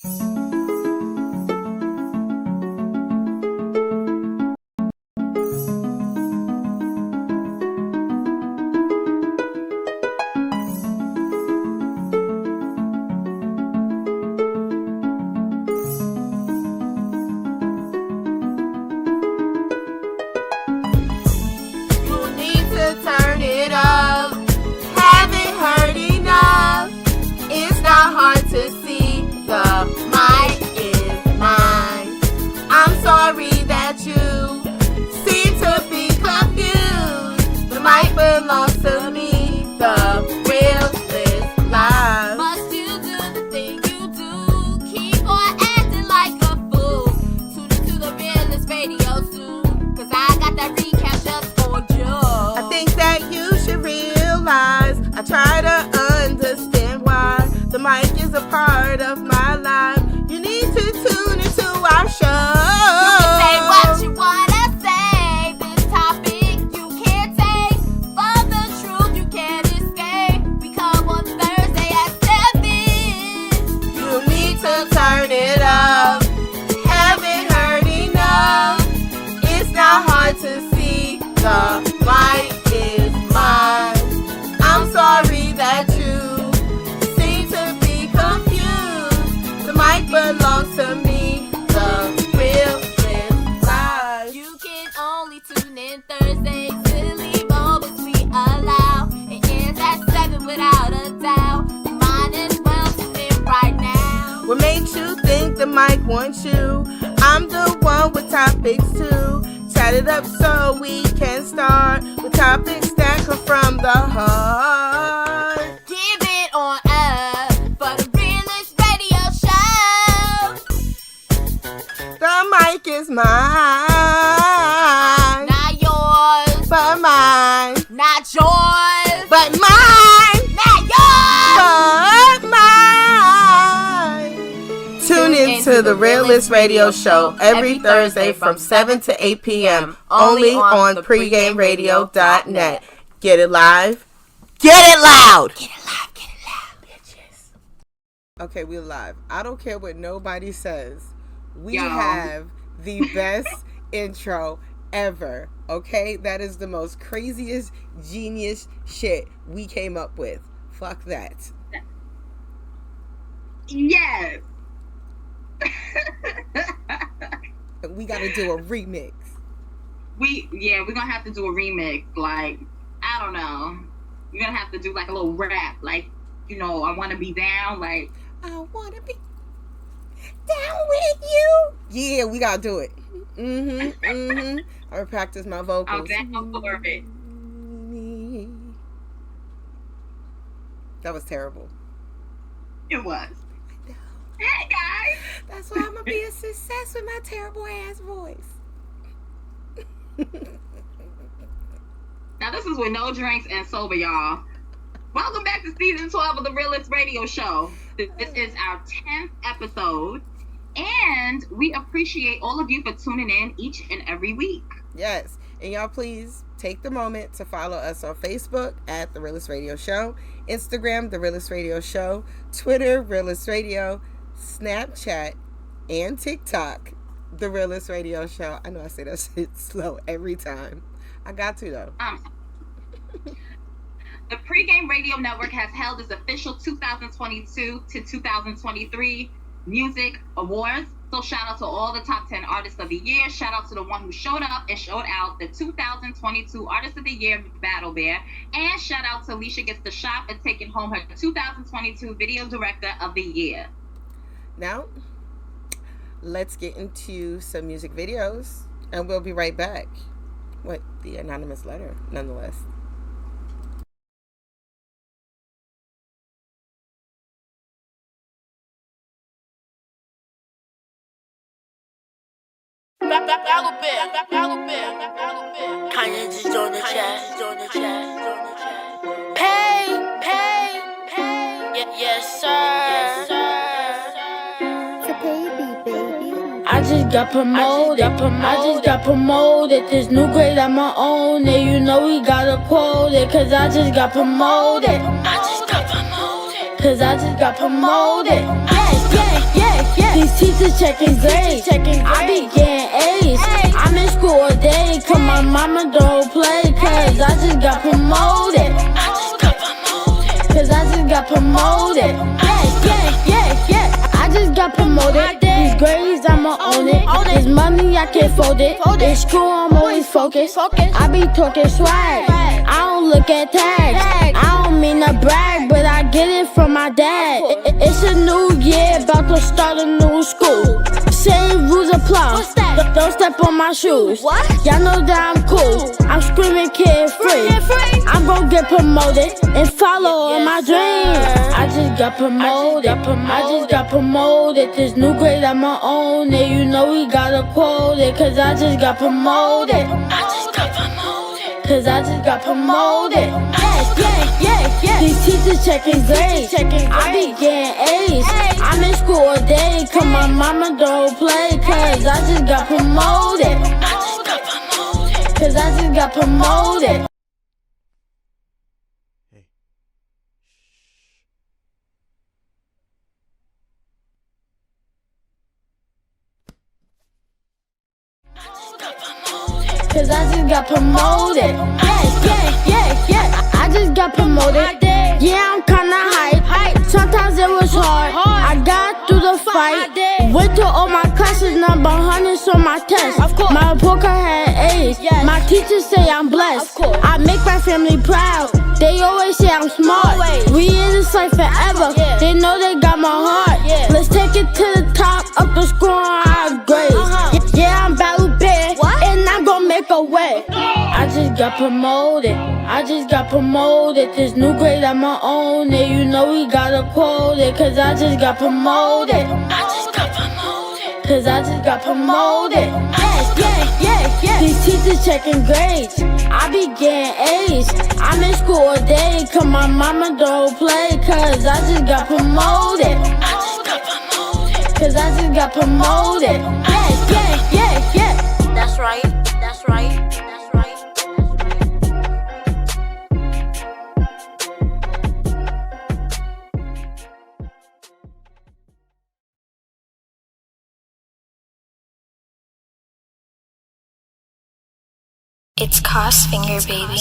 Turn it up. Haven't heard enough. It's not hard to see. The mic is mine. I'm sorry that you seem to be confused. The mic belongs to me. The real is live. Must you do the thing you do? Keep on acting like a fool. Tune into the realest radio soon. Cause I got that recap just for you. I think that you should realize I try to understand why the mic is a part of my life. You need to tune into our show. You can say what you wanna say. This topic you can't take. For the truth you can't escape. We come on Thursday at 7. You need to turn it up. Haven't heard enough. It's not hard to see. The mic is mine. I'm sorry that you seem to be confused. The mic belongs to me. The real is live. You can only tune in Thursdays. Silly moments we allow. It ends at 7 without a doubt. You might as well tune in right now. What makes you think the mic wants you? I'm the one with topics too. Chat it up so we can start with topics that come from the heart. Give it on up for the realest radio show. The mic is mine. Not yours, But mine. not yours, But mine. not yours. But mine. Tune into the Realist Radio Show every Thursday from 7 to 8 p.m. only on pregameradio.net. Get it live. Get it loud. Get it loud, Bitches. Okay, we're live. I don't care what nobody says. We Yo. have the best intro ever. Okay? That is the most craziest genius shit we came up with. Fuck that. Yes. We gotta do a remix. We're gonna have to do a remix. Like, I don't know. We're gonna have to do like a little rap. Like, I wanna be down. Like, I wanna be down with you. Yeah, we gotta do it. I'm gonna practice my vocals. I'm down for it. That was terrible. It was. Hey guys. That's why I'm gonna be a success with my terrible ass voice. Now this is with no drinks and sober, y'all. Welcome back to season 12 of the Realist Radio Show. This is our 10th episode, and we appreciate all of you for tuning in each and every week. Yes, and y'all please take the moment to follow us on Facebook at The Realist Radio Show, Instagram, The Realist Radio Show, Twitter, Realist Radio, Snapchat, and TikTok, The Realist Radio Show. I know I say that shit slow every time. I got to, though. The Pregame Radio Network has held its official 2022 to 2023 Music Awards. So shout out to all the top 10 artists of the year. Shout out to the one who showed up and showed out, the 2022 Artist of the Year, Battle Bear. And shout out to Alicia Gets the Shop and taking home her 2022 Video Director of the Year. Now, let's get into some music videos, and we'll be right back with the anonymous letter, nonetheless. Kanye just joined the chat. Pay. Yes, sir. I just got promoted. This new grade on my own. And we gotta quote it. Cause I just got promoted. cause I just got promoted. Yeah. These teachers checking grades. I be getting A's. I'm in school all day, cause my mama don't play. Cause I just got promoted. Cause I just got promoted. Yeah. I just got promoted. These grades, I'ma own it. This money, I can't fold it. In school, I'm always focused. I be talking swag. I don't look at tags. I don't mean to brag, but I get it from my dad. It's a new year, about to start a new school. Same rules apply. Don't step on my shoes. Y'all know that I'm cool. I'm screaming kid free. I'm gon' get promoted and follow all my dreams. I just got promoted. I just got promoted. This new grade, I'ma own it. You know we gotta quote it. Cause I just got promoted. Cause I just got promoted. Yeah. These teachers checking grades. I be getting A's. I'm in school all day, cause my mama don't play. Cause I just got promoted. Cause I just got promoted. Cause I just got promoted. Yeah. I just got promoted. Yeah, I'm kinda hype. Sometimes it was hard. I got through the fight. Went to all my classes, number 100s on my test. My report card had A's. My teachers say I'm blessed. I make my family proud. They always say I'm smart. We in this life forever. They know they got my heart. Let's take it to the top, up the score on our grades. Yeah, I'm battle big, and I'm gon' make a way. I just got promoted. I just got promoted. This new grade, I'ma own it. You know we gotta quote it. Cause I just got promoted. Cause I just got promoted. Yeah. These teachers checking grades. I be getting A's. I'm in school all day, cause my mama don't play. Cause I just got promoted. Cause I just got promoted. Yeah. That's right. It's Cost Finger, baby.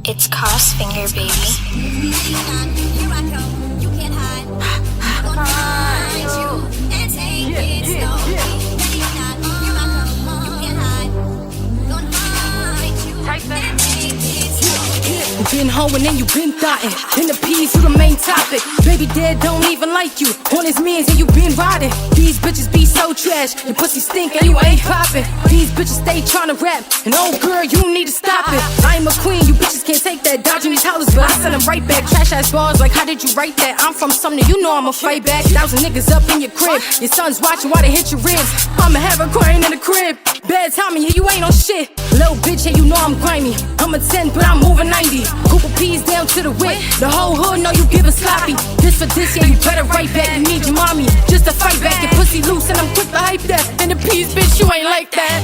It's Cost Finger, baby. Here I come, you can't hide. I'm gonna find you and take it slowly. Ready or not, here I come, you can't hide. Gonna find you and take it slowly. You been hoeing and you been thotting. In the P's, you the main topic. Baby dad don't even like you. On his mans and you been riding. These bitches be so trash. Your pussy stink and you ain't popping. These bitches stay tryna rap. And oh girl, you need to stop it. I am a queen, you bitches can't take that. Dodging these howlers, but I send them right back. Trash ass bars, like how did you write that? I'm from Sumner, you know I'ma fight back. 1,000 niggas up in your crib. Your son's watching while they hit your ribs. I'ma have her crying in the crib. Bad timing, yeah, you ain't on shit. Little bitch, yeah, you know I'm grimy. I'm a 10, but I'm moving 90. Group of P's down to the whip. The whole hood know you giving sloppy. This for this, yeah, you better write back. You need your mommy just to fight back. Your pussy loose and I'm quick to hype that. And the P's, bitch, you ain't like that.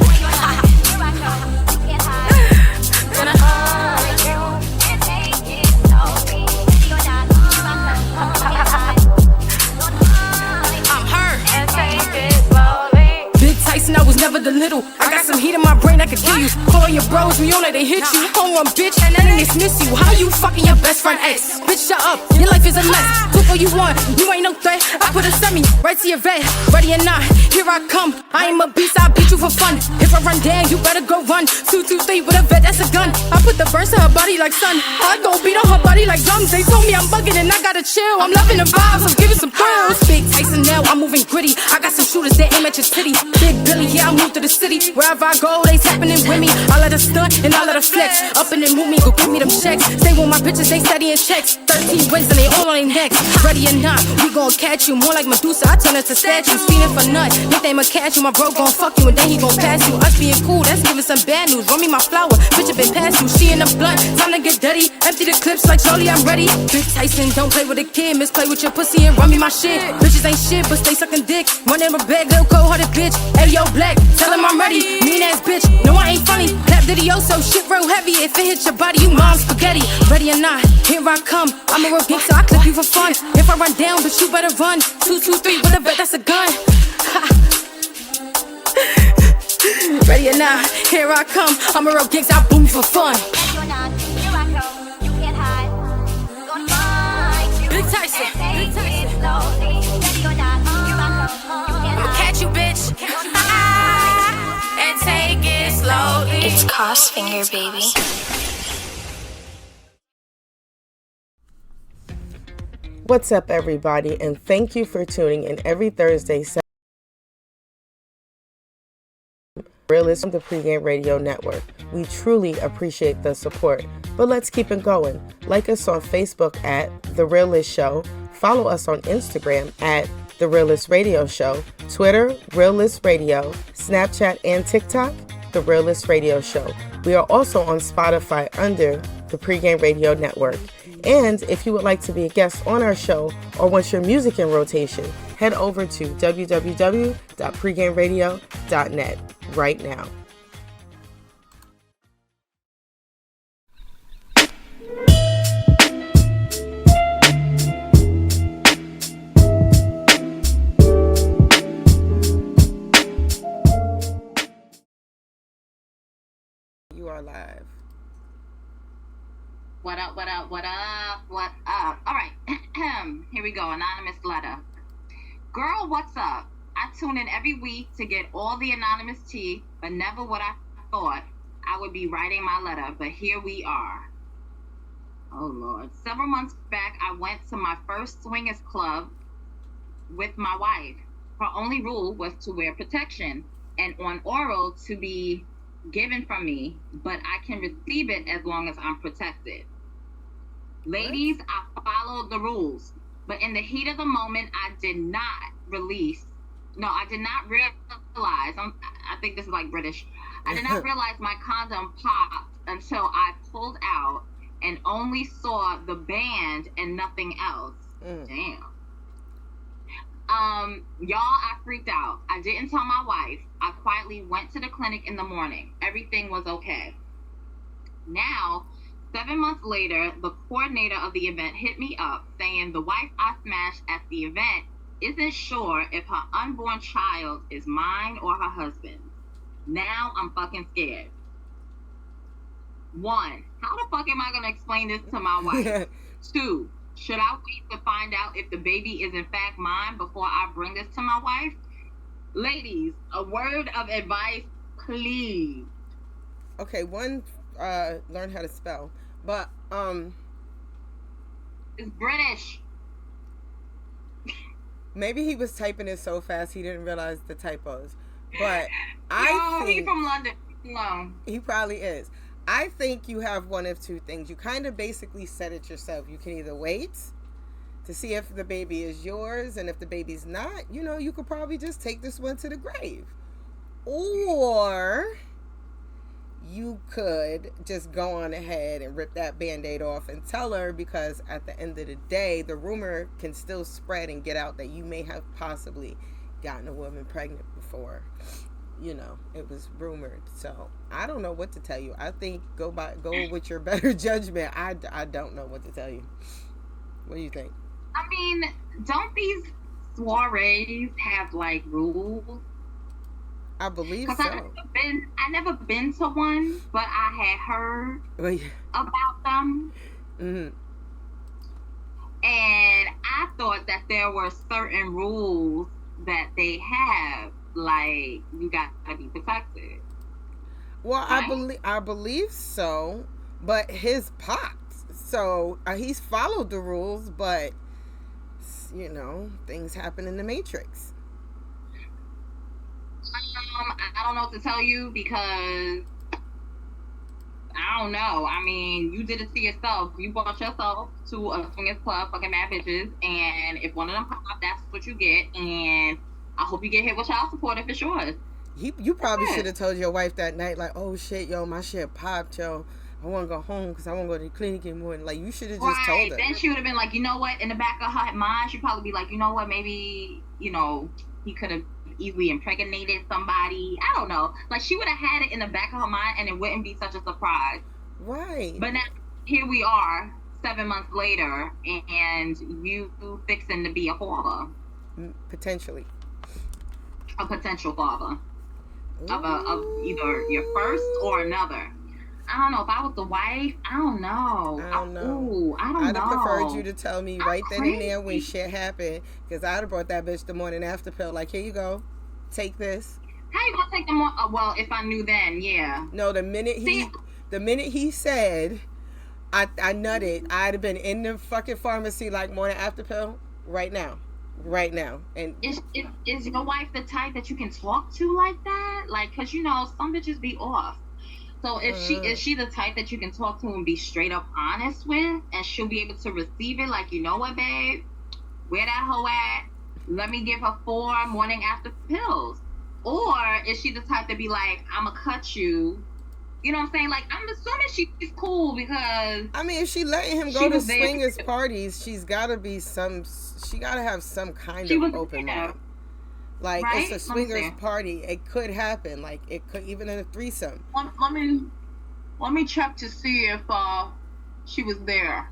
I was never the little. I got some heat in my brain I could kill you. Call on your bros, we on it, they hit you. Home run, bitch, and then they dismiss you. How you fucking your best friend ex? Bitch, shut up, your life is a mess. Took all you want, you ain't no threat. I put a semi right to your vet. Ready or not, here I come. I am a beast, I beat you for fun. If I run down, you better go run. 2, 2, 3 with a vet, that's a gun. I put the burst in her body like sun. I go beat on her body like drums. They told me I'm bugging and I gotta chill. I'm loving the vibes, I'm giving some thrills. Big Tyson now, I'm moving gritty. I got some shooters that aim at your titty. Big Billy, yeah, I moved to the city. Wherever I go, they tapping in with me. I let her stunt and I let her flex. Up and then move me, go give me them checks. Stay with my bitches, they steady in checks. 13 wins and they all on their necks. Ready or not, we gon' catch you. More like Medusa, I turn her to statues. Feeding for nuts, think they ma catch you. My bro gon' fuck you and then he gon' pass you. Us being cool, that's giving some bad news. Run me my flower, bitch, I been past you. She in the blunt, time to get dirty. Empty the clips like Charlie, I'm ready. Big Tyson, don't play with a kid. Misplay with your pussy and run me my shit. Bitches ain't shit, but stay sucking dick. Running my bag, little cold-hearted bitch. Hey, yo, black, tell him I'm ready. Mean ass bitch, no I ain't funny. Clap so shit real heavy. If it hits your body, you mom spaghetti. Ready or not, here I come. I'm a real gangster, I clip you for fun. If I run down, bitch, you better run. 2, 2, 3, with a bet, that's a gun. Ready or not, here I come. I'm a real gangster, I boom for fun. Ready or not, here I come. You can't hide. Gonna find you. Big Tyson, Big Tyson. Slowly. Ready or not, here I come. You can't I'ma hide. catch you, bitch. And take it slowly. It's Cost Finger, baby. What's up, everybody, and thank you for tuning in every Thursday. Realist from the Pregame Radio Network. We truly appreciate the support, but let's keep it going. Like us on Facebook at The Realist Show. Follow us on Instagram at The Realist Radio Show. Twitter, Realist Radio. Snapchat and TikTok, The Realist Radio Show. We are also on Spotify under the Pregame Radio Network. And if you would like to be a guest on our show or want your music in rotation, head over to www.pregameradio.net right now. You are live. What up, what up, what up, what up? All right, here we go, anonymous letter. Girl, what's up? I tune in every week to get all the anonymous tea, but never would I thought I would be writing my letter, but here we are. Oh, Lord. Several months back, I went to my first swingers club with my wife. Her only rule was to wear protection and on oral to be given from me, but I can receive it as long as I'm protected. Ladies, I followed the rules, but in the heat of the moment, I did not realize, I think this is like British, I did not realize my condom popped until I pulled out and only saw the band and nothing else. Damn. Y'all, I freaked out. I didn't tell my wife. I quietly went to the clinic in the morning. Everything was okay. Now, 7 months later, the coordinator of the event hit me up saying the wife I smashed at the event isn't sure if her unborn child is mine or her husband's. Now I'm fucking scared. 1, how the fuck am I gonna explain this to my wife? 2, should I wait to find out if the baby is in fact mine before I bring this to my wife? Ladies, a word of advice, please. Okay, one, learn how to spell, but It's British. maybe he was typing it so fast he didn't realize the typos. But He's from London. No. He probably is. I think you have one of two things. You kind of basically said it yourself. You can either wait to see if the baby is yours, and if the baby's not, you could probably just take this one to the grave. Or you could just go on ahead and rip that Band-Aid off and tell her, because at the end of the day, the rumor can still spread and get out that you may have possibly gotten a woman pregnant before. It was rumored. So I don't know what to tell you. I think go with your better judgment. I don't know what to tell you. What do you think? I mean, don't these soirees have like rules? I believe so. I never been to one, but I had heard about them. Mm-hmm. And I thought that there were certain rules that they have, like you got to be protected. Well, right? I believe so, but his popped, so he's followed the rules, but things happen in the Matrix. I don't know what to tell you, because I don't know. I mean, you did it to yourself. You brought yourself to a swingers club, fucking mad bitches, and if one of them pop, that's what you get. And I hope you get hit with child support if it's yours. You probably should have told your wife that night, like, oh shit, yo, my shit popped, yo. I want to go home because I want to go to the clinic anymore. Like, you should have just told her. Then she would have been like, you know what? In the back of her mind, she'd probably be like, you know what? Maybe, he could have easily impregnated somebody. I don't know. Like, she would have had it in the back of her mind and it wouldn't be such a surprise. Right. But now, here we are, 7 months later, and you fixing to be a father. Potentially. A potential father. Of either your first or another. I don't know. If I was the wife, I don't know. I don't know. Ooh, I don't I'd know. have preferred you to tell me right then and there when crazy. shit happened, because I'd have brought that bitch the morning after pill. Like, here you go, take this. How you gonna take them on? Well, if I knew then, yeah. No, the minute he said, I nutted, I'd have been in the fucking pharmacy like morning after pill right now. And Is your wife the type that you can talk to like that? Like, cause you know some bitches be off. So is she the type that you can talk to and be straight up honest with, and she'll be able to receive it? Like, you know what, babe, where that hoe at? Let me give her 4 morning after pills. Or is she the type to be like, I'ma cut you? You know what I'm saying? Like, I'm assuming she's cool because I mean, if she letting him go to swingers parties, she gotta have some kind of open mind. Like, right? It's a swingers party. It could happen. Like, it could even in a threesome. Let me check to see if she was there.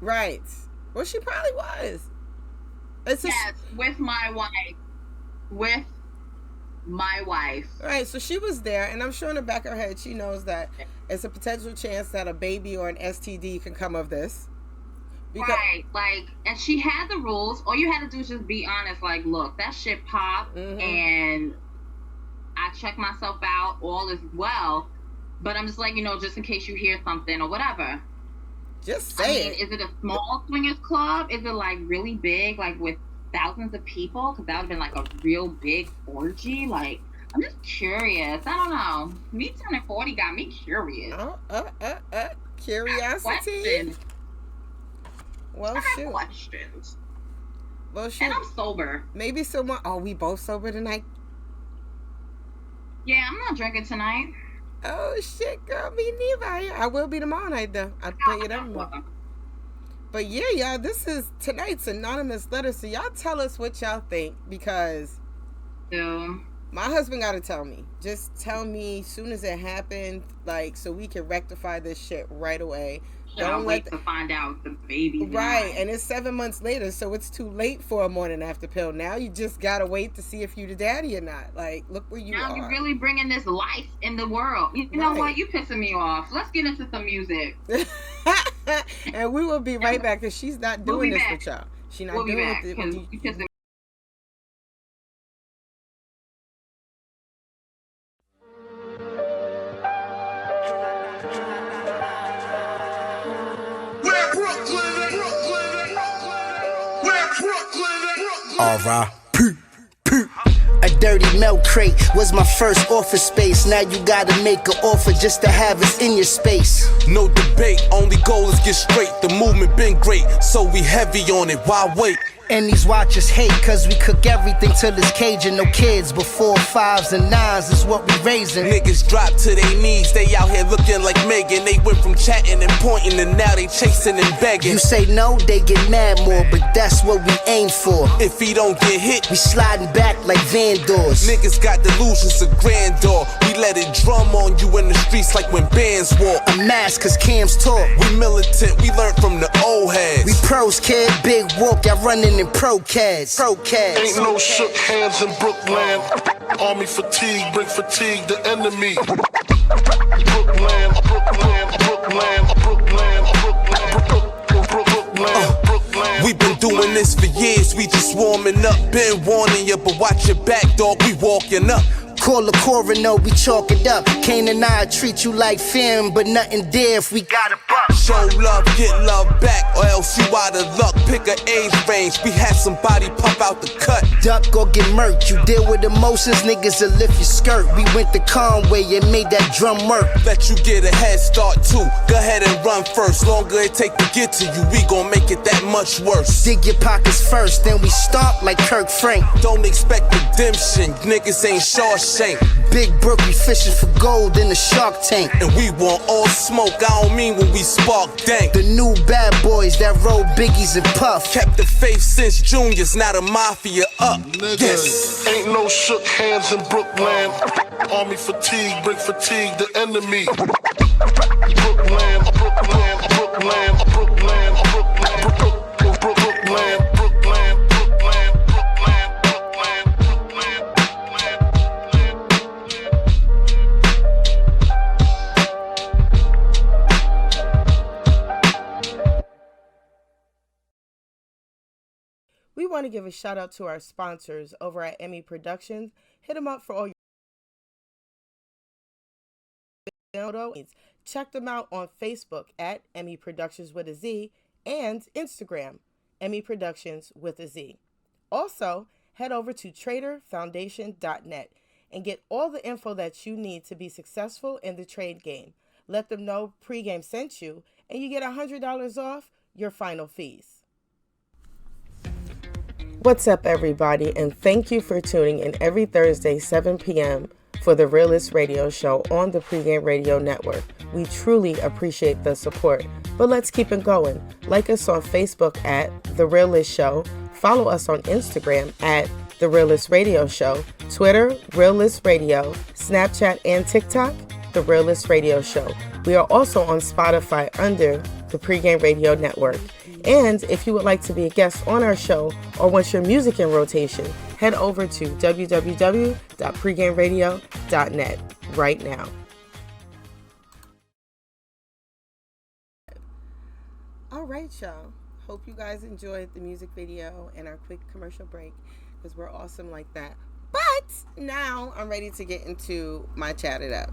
Right. Well, she probably was. Yes, with my wife. With my wife. Right, so she was there, and I'm sure in the back of her head she knows that it's a potential chance that a baby or an STD can come of this. Right, like, and she had the rules. All you had to do is just be honest. Like, look, that shit popped, and I checked myself out. All is well, but I'm just like, you know, just in case you hear something or whatever. Just say it. Is it a small swingers club? Is it like really big, like with thousands of people? Because that would have been like a real big orgy. Like, I'm just curious. I don't know. Me turning 40 got me curious. Curiosity. Well, shoot. Questions. Well, shoot. And I'm sober. Maybe someone. Oh, we both sober tonight? Yeah, I'm not drinking tonight. Oh, shit, girl. Me neither. I will be tomorrow night, though. I'll tell you that more. But yeah, y'all, this is tonight's anonymous letter. So y'all tell us what y'all think, because my husband got to tell me. Just tell me as soon as it happened, like, so we can rectify this shit right away. Don't wait to find out the baby. Right, and it's 7 months later, so it's too late for a morning after pill. Now you just gotta wait to see if you the daddy or not. Like, look where you are. Now you're really bringing this life in the world. You know what? You pissing me off. Let's get into some music. And we will be right back, because she's not doing this with y'all. She's not doing it with you. Pissing. R.I.P. A dirty milk crate was my first office space. Now you gotta make an offer just to have us in your space. No debate, only goal is get straight. The movement been great, so we heavy on it. Why wait? And these watchers hate, cause we cook everything till it's Cajun. No kids, but 4, 5s, and 9s is what we raising. Niggas drop to their knees, they out here looking like Megan. They went from chatting and pointing, and now they chasing and begging. You say no, they get mad more, but that's what we aim for. If he don't get hit, we sliding back like van doors. Niggas got delusions of grandeur. We let it drum on you in the streets like when bands walk. A mask cause cams talk. We militant, we learn from the old heads. We pros, kid, big walk, y'all running in pro-cads. Ain't no shook hands in Brooklyn. Army fatigue, bring fatigue the enemy. Brooklyn. We been doing this for years, we just warming up. Been warning you, but watch your back, dog, we walking up. Call the coroner, we chalk it up. Kane and I treat you like fam, but nothing there if we got a buck. Show love, get love back, or else you out of luck. Pick an age range, we had somebody pop out the cut. Duck or get murked, you deal with emotions, niggas will lift your skirt. We went to Conway and made that drum work. Let you get a head start too, go ahead and run first. Longer it take to get to you, we gon' make it that much worse. Dig your pockets first, then we stomp like Kirk Frank. Don't expect redemption, niggas ain't Shawshank. shank. Big Brookie fishing for gold in the Shark Tank. And we want all smoke, I don't mean when we spark dank. The new bad boys that roll Biggies and Puff. Kept the faith since juniors, now the mafia up. Nigga, Yes. ain't no shook hands in Brooklyn. Army fatigue, bring fatigue, the enemy. Brooklyn, Brooklyn, Brooklyn, Brooklyn, Brooklyn, Brooklyn, Brooklyn. We want to give a shout out to our sponsors over at Emmy Productions. Hit them up for all your needs. Check them out on Facebook at Emmy Productions with a Z and Instagram, Emmy Productions with a Z. Also, head over to traderfoundation.net and get all the info that you need to be successful in the trade game. Let them know pregame sent you, and you get $100 off your final fees. What's up, everybody, and thank you for tuning in every Thursday, 7 p.m. for the Realist Radio Show on the Pregame Radio Network. We truly appreciate the support, but let's keep it going. Like us on Facebook at The Realist Show, follow us on Instagram at The Realist Radio Show, Twitter, Realist Radio, Snapchat, and TikTok, The Realist Radio Show. We are also on Spotify under the Pregame Radio Network. And if you would like to be a guest on our show or want your music in rotation, head over to www.pregameradio.net right now. All right, y'all. Hope you guys enjoyed the music video and our quick commercial break, because we're awesome like that. But now I'm ready to get into my Chat It Up.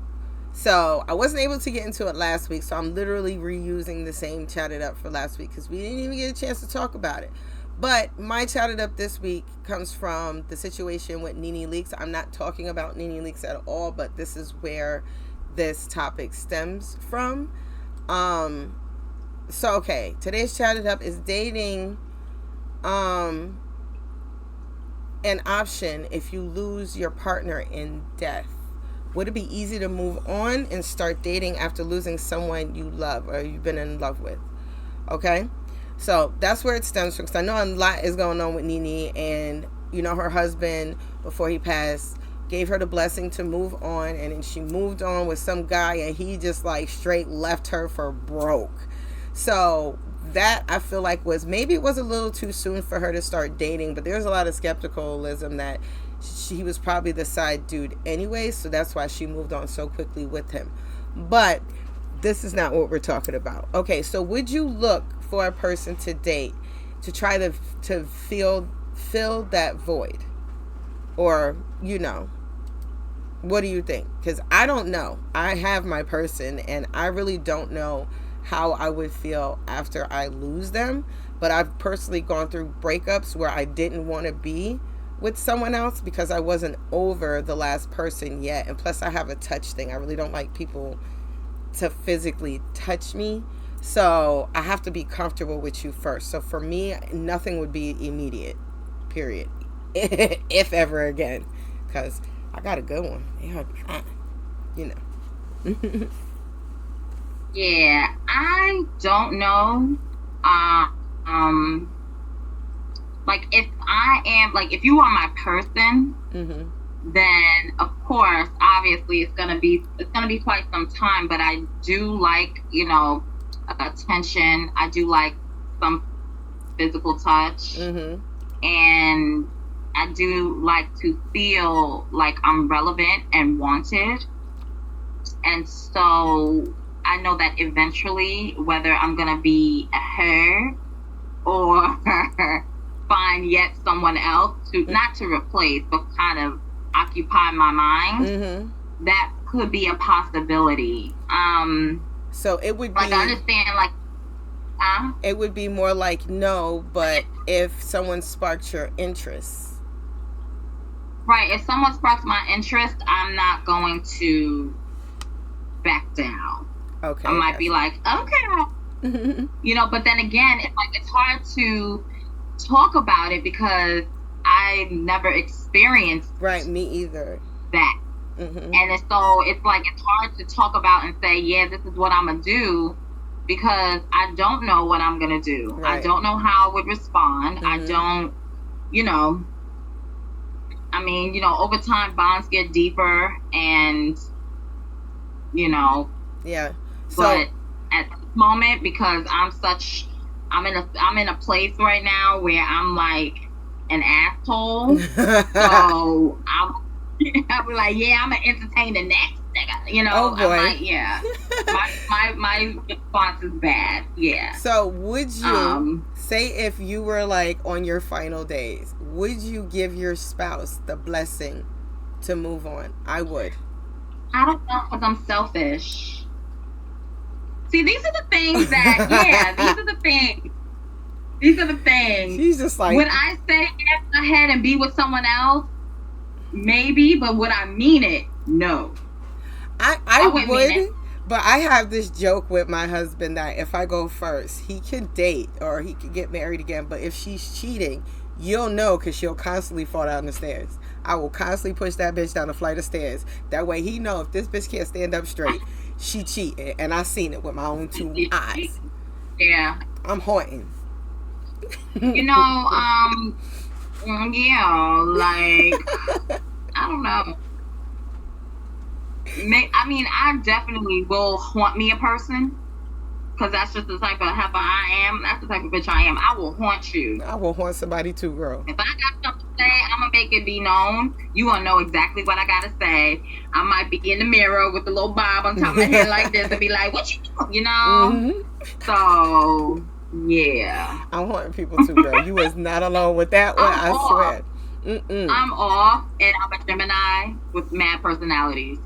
So I wasn't able to get into it last week, so I'm literally reusing the same Chat It Up for last week because we didn't even get a chance to talk about it. But my Chat It Up this week comes from the situation with Nene Leakes. I'm not talking about Nene Leakes at all, but this is where this topic stems from. So okay, today's Chat It Up is dating an option if you lose your partner in death. Would it be easy to move on and start dating after losing someone you love or you've been in love with? Okay, so that's where it stems from, because I know a lot is going on with Nene, and you know, her husband, before he passed, gave her the blessing to move on, and then she moved on with some guy, and he just like straight left her for broke. So that, I feel like, was maybe it was a little too soon for her to start dating, but there's a lot of skepticalism that he was probably the side dude anyway, so that's why she moved on so quickly with him. But this is not what we're talking about. Okay, so would you look for a person to date to try to fill that void? Or, you know, what do you think? Because I don't know. I have my person, and I really don't know how I would feel after I lose them. But I've personally gone through breakups where I didn't want to be with someone else because I wasn't over the last person yet. And plus I have a touch thing. I really don't like people to physically touch me. So I have to be comfortable with you first. So for me, nothing would be immediate, period. If ever again. Because I got a good one. You know. Yeah, I don't know. Like, if you are my person, then of course, obviously, it's gonna be quite some time. But I do like, you know, attention. I do like some physical touch, and I do like to feel like I'm relevant and wanted. And so I know that eventually, whether I'm gonna be her or find yet someone else to, not to replace, but kind of occupy my mind, that could be a possibility. So it would be, like, I understand, like, it would be more like no, but if someone sparks your interest. Right, if someone sparks my interest, I'm not going to back down. Okay. I might be like, okay. You know, but then again, it's hard to talk about it because I never experienced me either that. And it's like it's hard to talk about and say, yeah, this is what I'm gonna do, because I don't know what I'm gonna do. Right. I don't know how I would respond. I don't, I mean, over time bonds get deeper, and Yeah. but at this moment, because I'm in a place right now where I'm like an asshole. So I'll be like, yeah, I'm gonna entertain the next nigga. Oh boy. I'm like, yeah. my response is bad. Yeah. So would you say, if you were like on your final days, would you give your spouse the blessing to move on? I would. I don't know, because I'm selfish. See, these are the things that, these are the things. She's just like, would I say yes, go ahead and be with someone else? Maybe, but would I mean it? No. I would, but I have this joke with my husband that if I go first, he can date or he can get married again, but if she's cheating, you'll know, because she'll constantly fall down the stairs. I will constantly push that bitch down a flight of stairs. That way he know if this bitch can't stand up straight, she cheating. And I seen it with my own 2 eyes. Yeah. I'm haunting. Yeah, like, I don't know. I mean, I definitely will haunt me a person, because that's just the type of heifer I am. That's the type of bitch I am. I will haunt you. I will haunt somebody too, girl. If I got something to say, I'm going to make it be known. You going to know exactly what I got to say. I might be in the mirror with the little bob on top of my head like this and be like, what you doing? So, yeah. I'm haunting people too, girl. You was not alone with that one, I swear. I'm off, and I'm a Gemini with mad personalities.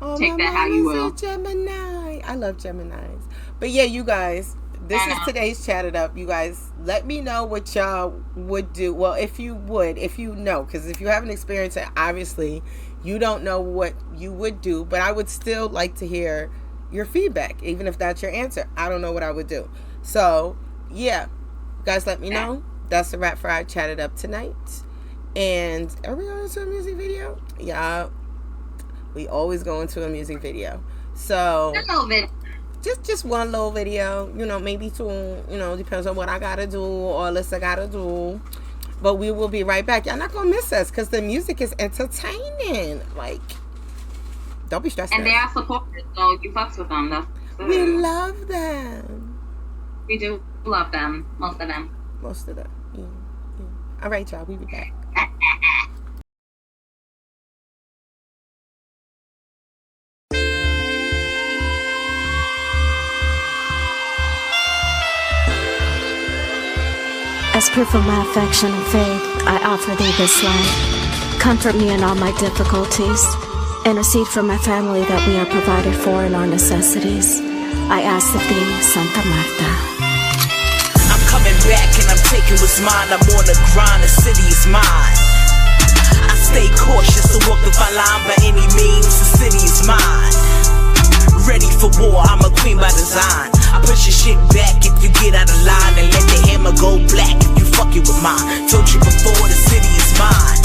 Oh, take that how you will. Gemini. I love Geminis. But yeah, you guys, this is today's Chat It Up. You guys, let me know what y'all would do. Well, if you know, because if you haven't experienced it, obviously you don't know what you would do. But I would still like to hear your feedback, even if that's your answer. I don't know what I would do. So yeah, guys, let me know. That's a wrap for our Chat It Up tonight. And are we going to a music video? Yeah. We always go into a music video. So just one little video, maybe two, depends on what I gotta do or Alyssa gotta do. But we will be right back. Y'all not gonna miss us, because the music is entertaining. Like, don't be stressed out. And they are supporters, so you fucks with them. We love them. We do love them. Most of them. Yeah. All right, y'all, we'll be back. As proof of my affection and faith, I offer thee this life. Comfort me in all my difficulties. Intercede for my family that we are provided for in our necessities. I ask of thee, Santa Marta. I'm coming back and I'm taking what's mine. I'm on the grind, the city is mine. I stay cautious to walk the fine line by any means. The city is mine. Ready for war, I'm a queen by design. I push your shit back if you get out of line, and let the hammer go black if you fucking with mine. Told you before, the city is mine.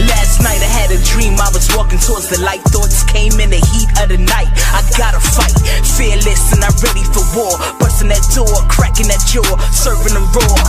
Last night I had a dream, I was walking towards the light. Thoughts came in the heat of the night. I gotta fight, fearless and I'm ready for war. Busting that door, cracking that jaw, serving them raw.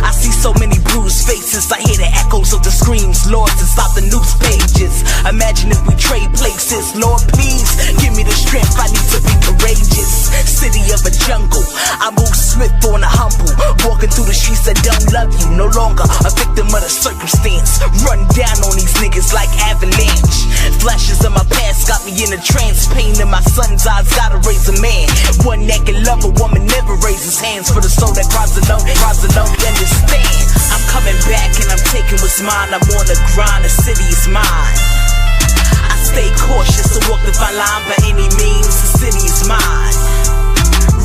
I see so many bruised faces, I hear the echoes of the screams. Lord, to stop the news pages. Imagine if we trade places. Lord, please, give me the strength, I need to be courageous. City of a jungle, I move swift on a humble. Walking through the streets that don't love you. No longer a victim of the circumstance. Run down on these niggas like avalanche. Flashes of my past got me in a trance. Pain in my son's eyes, gotta raise a man. One that can love a woman, never raises hands. For the soul that cries alone, understand. I'm coming back and I'm taking what's mine. I'm on the grind, the city is mine. I stay cautious to walk the fine line by any means. The city is mine.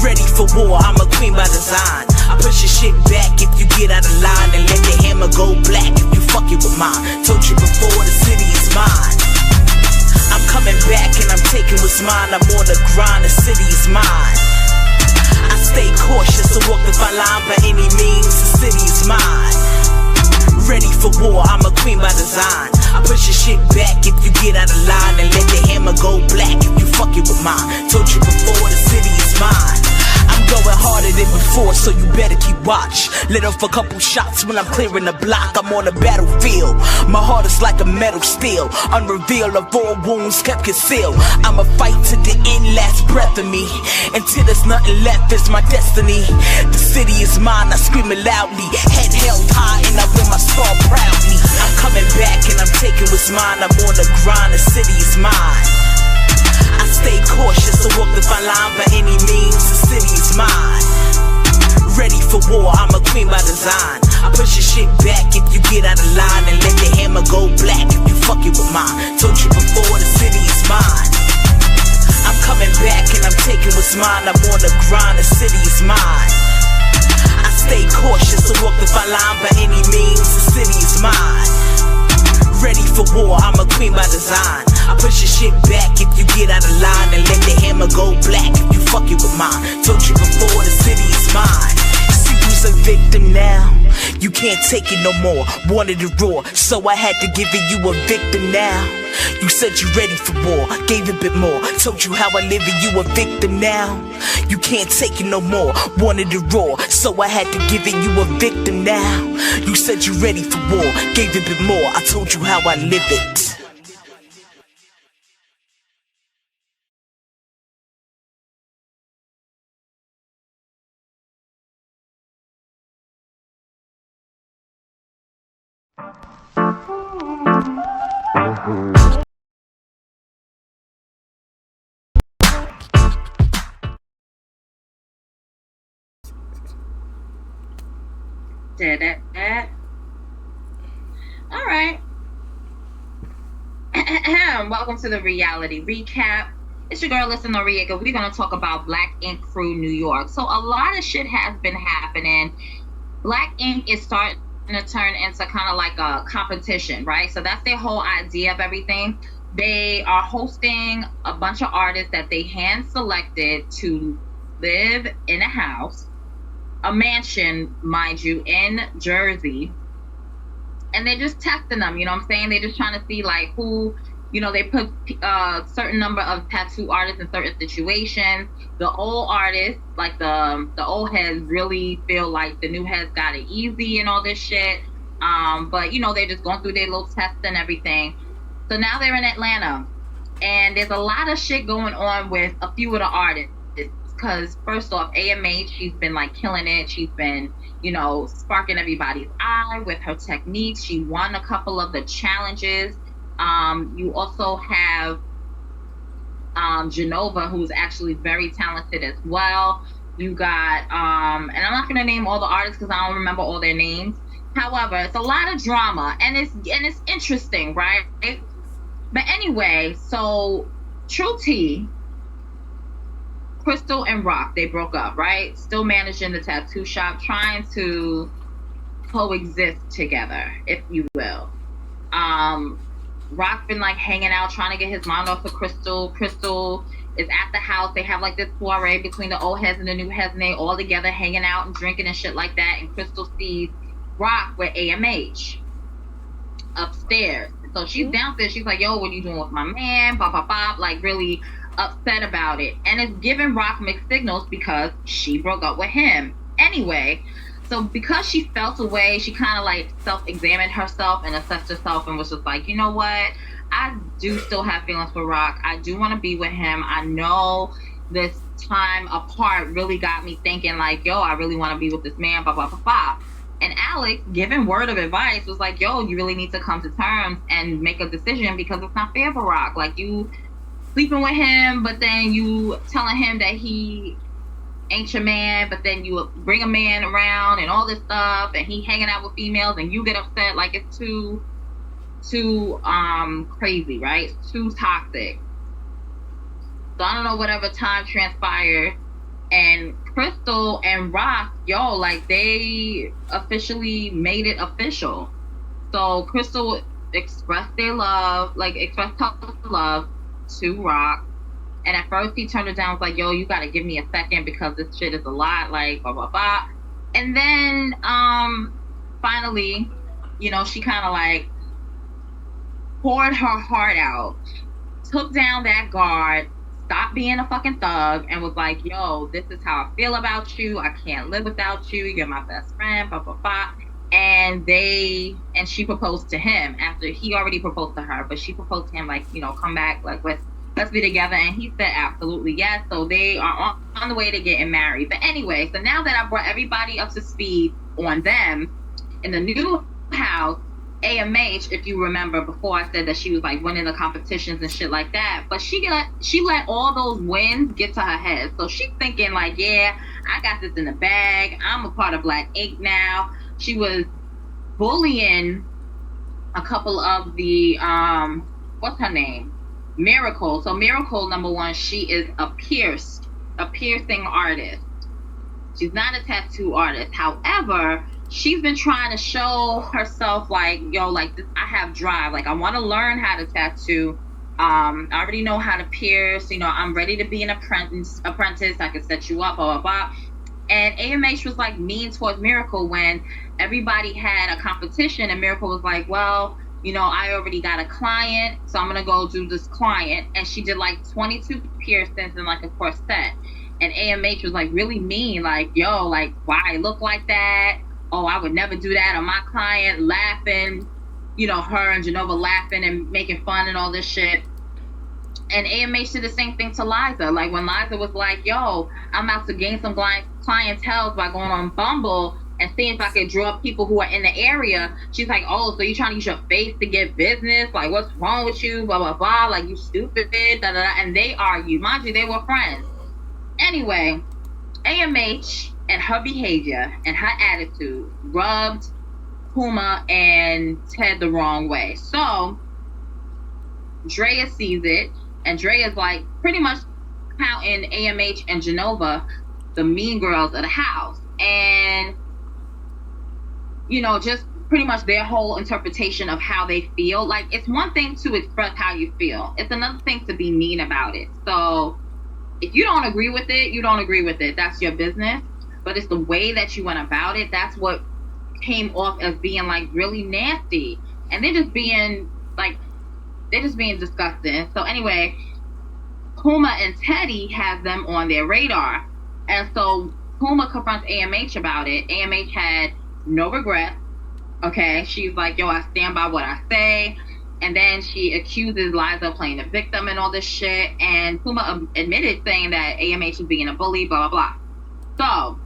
Ready for war, I'm a queen by design. I push your shit back if you get out of line, and let the hammer go black if you fucking with mine. Told you before, the city is mine. I'm coming back and I'm taking what's mine. I'm on the grind, the city is mine. I stay cautious to walk the fine line by any means. The city is mine. Ready for war, I'm a queen by design. I push your shit back if you get out of line, and let the hammer go black if you fucking with mine. Told you before, the city is mine. I'm going harder than before, so you better keep watch. Let off a couple shots when I'm clearing the block. I'm on the battlefield. My heart is like a metal steel, unrevealed of all wounds kept concealed. I'ma fight to the end, last breath of me, until there's nothing left, it's my destiny. The city is mine, I scream it loudly, head held high and I wear my star proudly. I'm coming back and I'm taking what's mine. I'm on the grind, the city is mine. I stay cautious, so walk the fine line by any means. The city is mine. Ready for war, I'm a queen by design. I push your shit back if you get out of line, and let the hammer go black if you fucking with mine. Told you before, the city is mine. I'm coming back and I'm taking what's mine. I'm on the grind, the city is mine. I stay cautious, so walk the fine line by any means. The city is mine. Ready for war, I'm a queen by design. I push your shit back if you get out of line, and let the hammer go black if you fucking with mine. Told you before, the city is mine. See who's a victim now. You can't take it no more. Wanted it raw, so I had to give it you a victim now. You said you ready for war, gave a bit more. Told you how I live and you a victim now. You can't take it no more. Wanted it raw, so I had to give it you a victim now. You said you ready for war, gave a bit more. I told you how I live it. Did it. All right. Welcome to the reality recap. It's your girl, Alyssa Noriega. We're going to talk about Black Ink Crew New York. So a lot of shit has been happening. Black Ink is starting to turn into kind of like a competition, right? So that's their whole idea of everything. They are hosting a bunch of artists that they hand selected to live in a house, a mansion, mind you, in Jersey. And they're just testing them, you know what I'm saying? They're just trying to see like who, you know, they put a certain number of tattoo artists in certain situations. The old artists, like the old heads, really feel like the new heads got it easy and all this shit. But you know, they're just going through their little tests and everything. So now they're in Atlanta, and there's a lot of shit going on with a few of the artists. Because first off, AMH, she's been like killing it. She's been, you know, sparking everybody's eye with her techniques. She won a couple of the challenges. You also have Genova, who's actually very talented as well. You got, and I'm not gonna name all the artists because I don't remember all their names. However, it's a lot of drama, and it's interesting, right? But anyway, so True T, Crystal and Rock, they broke up, right? Still managing the tattoo shop, trying to coexist together, if you will. Rock been like hanging out, trying to get his mind off of Crystal. Crystal is at the house. They have like this soiree between the old heads and the new heads, and they all together hanging out and drinking and shit like that. And Crystal sees Rock with AMH upstairs. So she's downstairs. She's like, yo, what are you doing with my man? Bop, bop, bop. Like really upset about it. And it's giving Rock mixed signals because she broke up with him. Anyway, so because she felt away, she kind of like self-examined herself and assessed herself and was just like, you know what? I do still have feelings for Rock. I do want to be with him. I know this time apart really got me thinking like, yo, I really want to be with this man, blah, blah, blah, blah. And Alex, giving word of advice, was like, yo, you really need to come to terms and make a decision because it's not fair for Rock. Like, you sleeping with him, but then you telling him that he ain't your man, but then you bring a man around and all this stuff, and he hanging out with females, and you get upset. Like, it's too crazy, right? Too toxic. So I don't know, whatever time transpired, and Crystal and Rock, yo, like, they officially made it official. So Crystal expressed her love to Rock. And at first he turned her down, was like, yo, you gotta give me a second because this shit is a lot, like, blah, blah, blah. And then finally, you know, she kind of like poured her heart out, took down that guard, stopped being a fucking thug, and was like, yo, this is how I feel about you. I can't live without you. You're my best friend, blah, blah, blah. And she proposed to him after he already proposed to her, but she proposed to him, like, you know, come back, like, let's be together. And he said absolutely yes. So they are on the way to getting married. But anyway, so now that I brought everybody up to speed on them, in the new house, AMH, if you remember before, I said that she was like winning the competitions and shit like that, but she let all those wins get to her head. So she's thinking like, yeah, I got this in the bag. I'm a part of Black Ink now. She was bullying a couple of the what's her name? Miracle. So Miracle, number one, she is a piercing artist. She's not a tattoo artist. However, she's been trying to show herself like, yo, like this, I have drive. Like I want to learn how to tattoo. I already know how to pierce. You know, I'm ready to be an apprentice. I can set you up, blah, blah, blah. And AMH was like mean towards Miracle when everybody had a competition, and Miracle was like, well, you know, I already got a client, so I'm gonna go do this client. And she did like 22 piercings and like a corset. And AMH was like really mean, like, yo, like, why I look like that? Oh, I would never do that on my client, laughing, you know, her and Genova laughing and making fun and all this shit. And AMH did the same thing to Liza. Like when Liza was like, yo, I'm about to gain some clientele by going on Bumble and seeing if I could draw people who are in the area. She's like, oh, so you trying to use your face to get business? Like, what's wrong with you? Blah, blah, blah. Like, you stupid, da, da, da. And they argued. Mind you, they were friends. Anyway, AMH and her behavior and her attitude rubbed Puma and Ted the wrong way. So Drea sees it, and Drea's like pretty much counting AMH and Genova the mean girls of the house. And, you know, just pretty much their whole interpretation of how they feel. Like, it's one thing to express how you feel. It's another thing to be mean about it. So if you don't agree with it, you don't agree with it. That's your business. But it's the way that you went about it. That's what came off as being like really nasty. And they're just being disgusting. So anyway, Puma and Teddy have them on their radar. And so Puma confronts AMH about it. AMH had no regret. Okay, she's like, yo, I stand by what I say. And then she accuses Liza of playing the victim and all this shit. And Puma admitted saying that AMH was being a bully, blah, blah, blah. So,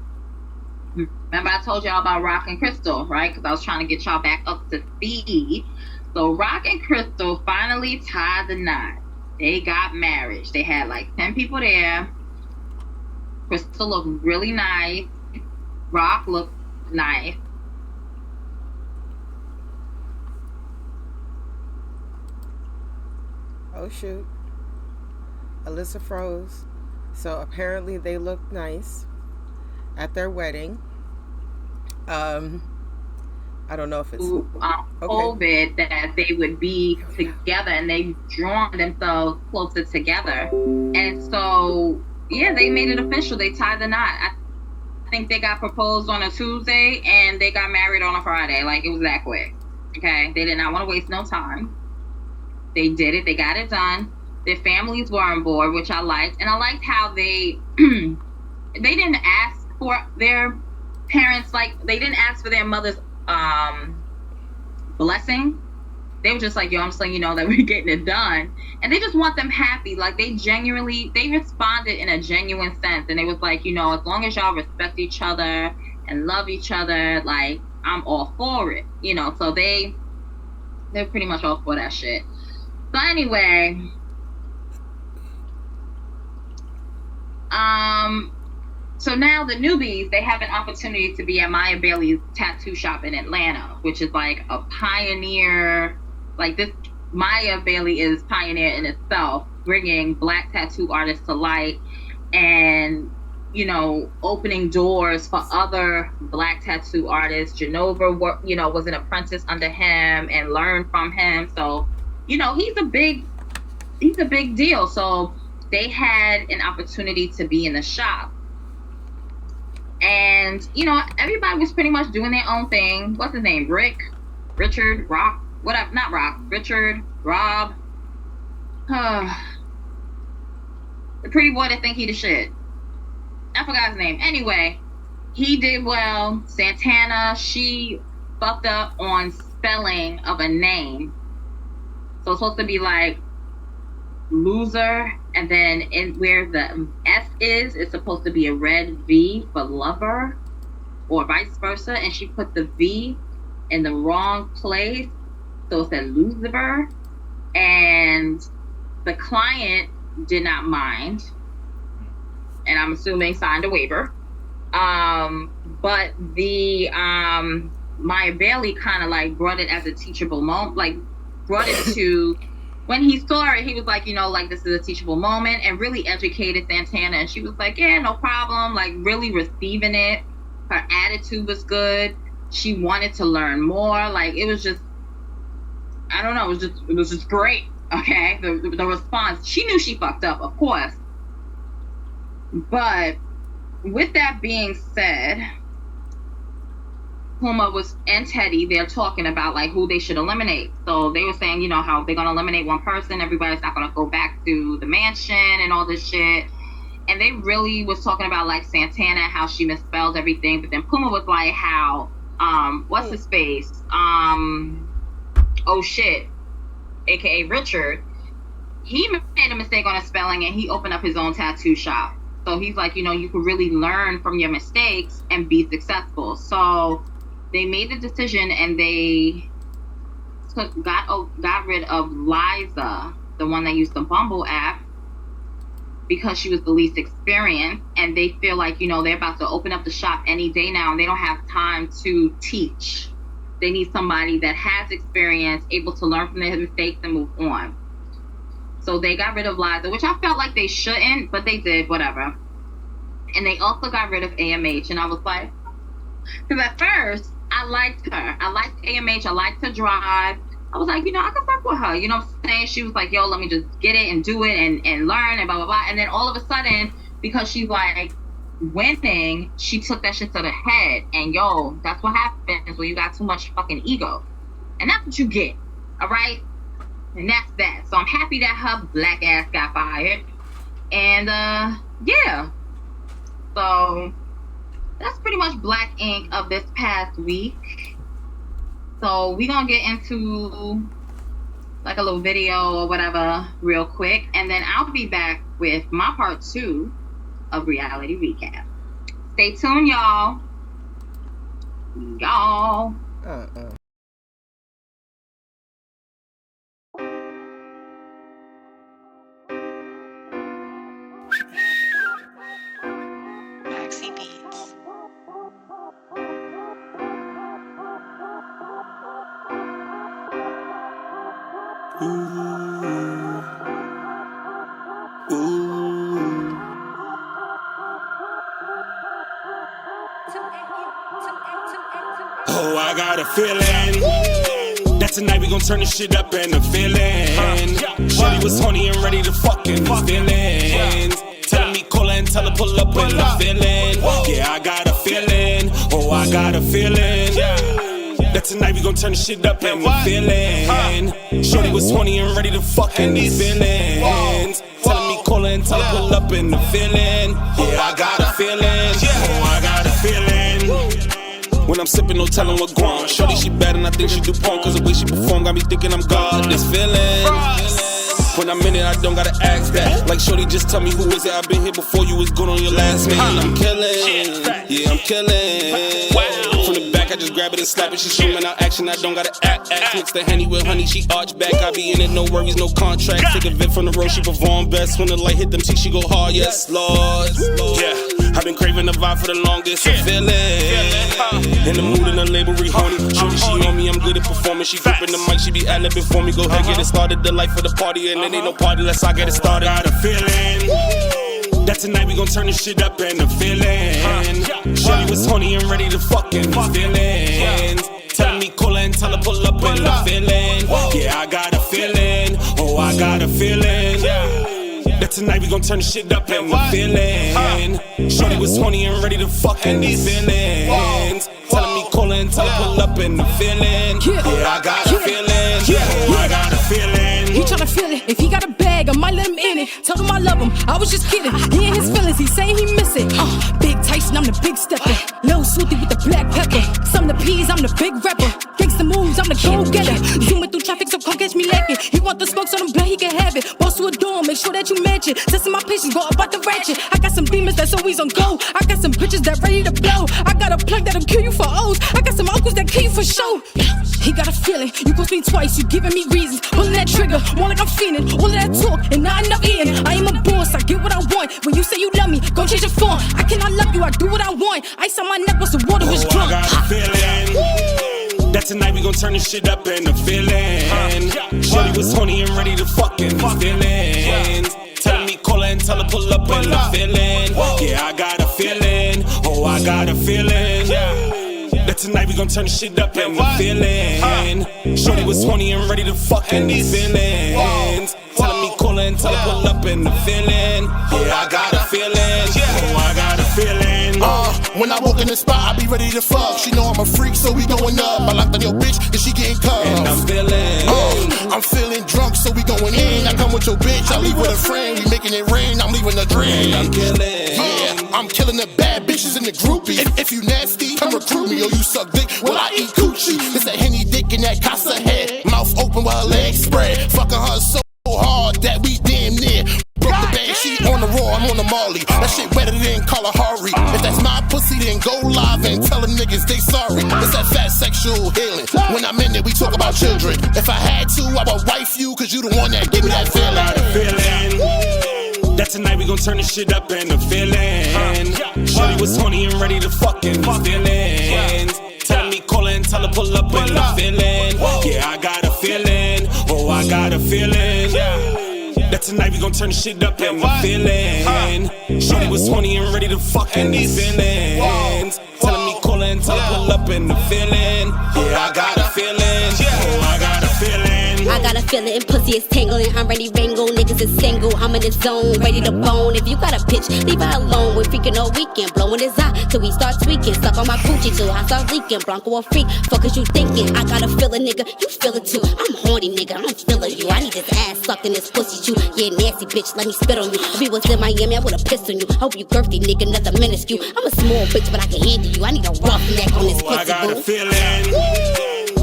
remember I told y'all about Rock and Crystal, right? Because I was trying to get y'all back up to speed. So Rock and Crystal finally tied the knot. They got married. They had like 10 people there. Crystal looked really nice. Rock looked nice. Oh shoot. Alyssa froze. So apparently they looked nice at their wedding. I don't know if it's COVID that they would be together, and they've drawn themselves closer together. And so, yeah, they made it official. They tied the knot. I think they got proposed on a Tuesday and they got married on a Friday. Like, it was that quick. Okay, they did not want to waste no time. They did it. They got it done. Their families were on board, which I liked. And I liked how they they didn't ask for their parents, like, they didn't ask for their mother's blessing. They were just like, yo, I'm just letting you know that we're getting it done. And they just want them happy. Like, they responded in a genuine sense. And it was like, you know, as long as y'all respect each other and love each other, like, I'm all for it. You know, so they're pretty much all for that shit. So anyway, so now the newbies, they have an opportunity to be at Maya Bailey's tattoo shop in Atlanta, which is like a pioneer. Like, this Maya Bailey is pioneer in itself, bringing Black tattoo artists to light and, you know, opening doors for other Black tattoo artists. Genova, you know, was an apprentice under him and learned from him. So, you know, he's a big deal. So they had an opportunity to be in the shop. And, you know, everybody was pretty much doing their own thing. What's his name? Richard, Rock, whatever, not Rob. The pretty boy that think he the shit. I forgot his name. Anyway, he did well. Santana, she fucked up on spelling of a name. So it's supposed to be like loser, and then where the S is, it's supposed to be a red V for lover, or vice versa, and she put the V in the wrong place, so it said Lucifer, and the client did not mind, and I'm assuming signed a waiver. But the Maya Bailey kind of like brought it as a teachable moment, like brought it to, when he saw it, he was like, you know, like, this is a teachable moment, and really educated Santana, and she was like, yeah, no problem, like really receiving it. Her attitude was good. She wanted to learn more. Like, it was just, I don't know, it was just great. Okay, the response, she knew she fucked up, of course. But with that being said, Puma and Teddy, they're talking about like who they should eliminate. So they were saying, you know, how they're gonna eliminate one person, everybody's not gonna go back to the mansion and all this shit. And they really was talking about like Santana, how she misspelled everything. But then Puma was like, how what's his face? Oh shit, aka Richard, he made a mistake on his spelling and he opened up his own tattoo shop. So he's like, you know, you can really learn from your mistakes and be successful. So they made the decision and they got rid of Liza, the one that used the Bumble app, because she was the least experienced. And they feel like, you know, they're about to open up the shop any day now and they don't have time to teach. They need somebody that has experience, able to learn from their mistakes and move on. So they got rid of Liza, which I felt like they shouldn't, but they did, whatever. And they also got rid of AMH. And I was like, because at first, I liked her. I liked AMH. I liked her drive. I was like, you know, I can fuck with her. You know what I'm saying? She was like, yo, let me just get it and do it and learn and blah, blah, blah. And then all of a sudden, because she's like winning, she took that shit to the head. And yo, that's what happens when you got too much fucking ego. And that's what you get. All right? And that's that. So I'm happy that her black ass got fired. And yeah. So that's pretty much Black Ink of this past week. So we're gonna get into like a little video or whatever real quick, and then I'll be back with my part 2 of Reality Recap. Stay tuned, y'all. Oh, I got a feeling that tonight we gon' turn this shit up in a feeling. Shorty was horny and ready to fucking feelings. Telling me call her and tell her pull up in the feeling. Yeah, I got a feeling. Oh, I got a feeling that tonight we gon' turn this shit up in a feeling. Shorty was horny and ready to fucking feelings. Telling me call her and tell her pull up in the feeling. Yeah, I got a feeling. Oh, I got a feeling. When I'm sipping, no telling what gone. Shorty, she bad and I think she do porn, cause the way she perform got me thinking I'm God. This feeling, when I'm in it, I don't gotta ask that. Like, shorty, just tell me who is it. I've been here before, you was good on your last man. I'm killing, yeah, I'm killing. From the back, I just grab it and slap it. She swimming out action, I don't gotta act. Mix the Henny with honey, she arch back. I be in it, no worries, no contract. Take a vid from the road, she perform best. When the light hit them cheeks, she go hard, yes, Lord. Yeah, I've been craving the vibe for the longest. I feel it. In the mood and the label re-horny. Shorty, she on me, I'm good at performing. She gripping the mic, she be ad-libbing for me. Go ahead, get it started, the life of the party. And then ain't no party unless I get it started. Got a feeling that tonight we gon' turn this shit up in a feeling. Shorty was horny and ready to fucking feelings. Telling me call her and tell her pull up in the feeling. Yeah, I got a feeling. Oh, I got a feeling that tonight we gon' turn this shit up in a feeling. Shorty was horny and ready to fucking feelings. Telling me call call and tell her pull up in the feeling. Yeah, I got a feeling. Oh, I got a feeling. He tryna feel it. If he got a bag, I might let him in it. Tell him I love him. I was just kidding. He in his feelings. He saying he miss it. Big Tyson, I'm the big stepper. Lil Swooty with the black pepper. Some the peas, I'm the big rapper. Gangsta moves, I'm the go-getter. Zooming through traffic, so come catch me lacking. He want the smoke, so I'm glad he can have it. Boss to a door, make sure that you match it. Testing my patience, go about the ratchet. I got some demons that's always on go. I got some bitches that ready to blow. I got a plug that'll kill you for O's. I got some uncles that kill you for show. He got a feeling, you ghost me twice, you giving me reasons. Pulling that trigger, more like I'm feeling. All of that talk, and not enough eating. I am a boss, I get what I want. When you say you love me, go change your form. I cannot love you, I do what I want. Ice on my neck was the water was drunk. I got a feeling that tonight we gon' turn this shit up in the feeling. Shorty was horny and ready to fucking feelings. Tell me, call her and tell her pull up in the feeling. Yeah, I got a feeling. Oh, I got a feeling. That tonight we gon' turn this shit up in the feeling. Shorty was horny and ready to fucking these feelings. Telling me, call her and tell her pull up in the feeling. Yeah, I got a feeling. Oh, I got a feeling. When I walk in the spot, I be ready to fuck. She know I'm a freak, so we going up. I locked on your bitch, and she getting cuffed. And I'm feeling. I'm feeling drunk, so we going in. I come with your bitch, I leave with a friend. We making it rain, I'm leaving a dream. And I'm killing. Yeah, I'm killing the bad bitches and the groupies. If you nasty, come recruit me. Or you suck dick, well I eat coochie. It's that Henny dick in that casa head. Mouth open while her legs spread. Fucking her so hard that we damn near broke the bag. She on the raw, I'm on the Molly. That shit wetter than Kalahari. If that's my pussy, then go live and tell them niggas they sorry. It's that fat sexual healing. When I'm in it, we talk about children. If I had to, I would wife you, cause you the one that give me that feeling. I got a feeling that tonight we gon' turn this shit up in the feeling. Shorty was horny and ready to fucking feelings. Tell me, call her and tell her pull up in the feeling. Yeah, I got a feeling. Oh, I got a feeling. That tonight we gon' turn this shit up in the feeling. Shorty was horny and ready to fucking these feelings. Telling me, call her and tell her pull up in the feeling. Yeah, I got a feeling. Oh, I got a feeling. I got a feeling and pussy is tingling. I'm ready wrangle, niggas is single. I'm in the zone, ready to bone. If you got a bitch, leave her alone. We're freaking all weekend, blowing his eye till we start tweaking. Stuck on my coochie till I start leaking. Blanco a freak, fuck is you thinking? I got a feeling, nigga, you feel it too. I'm horny, nigga, I'm feeling you. I need this ass sucked in this pussy chew. Yeah, nasty bitch, let me spit on you. If we was in Miami, I would've pissed on you. Hope you girthy, nigga, nothing minuscule. I'm a small bitch, but I can handle you. I need a rough neck on this pussy, I got boo. a feeling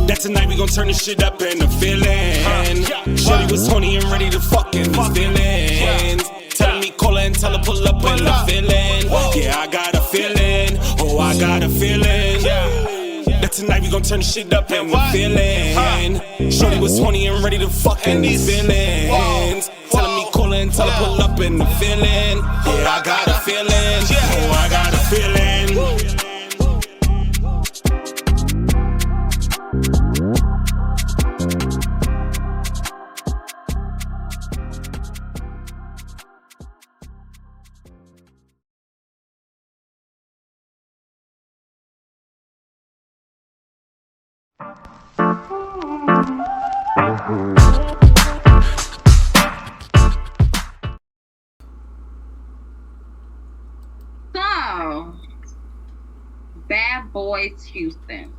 that tonight we gon' turn this shit up in the feeling. Shorty was horny and ready to fucking feelings. Telling me, call her and tell her pull up in the feeling. Yeah, I got a feeling. Oh, I got a feeling. That tonight we gon' turn this shit up in the feeling. Shorty was horny and ready to fucking these feelings. Telling me, call her and tell her pull up in the feeling. Yeah, I got a feeling. Oh, I got a feeling. So, Bad Boys Houston.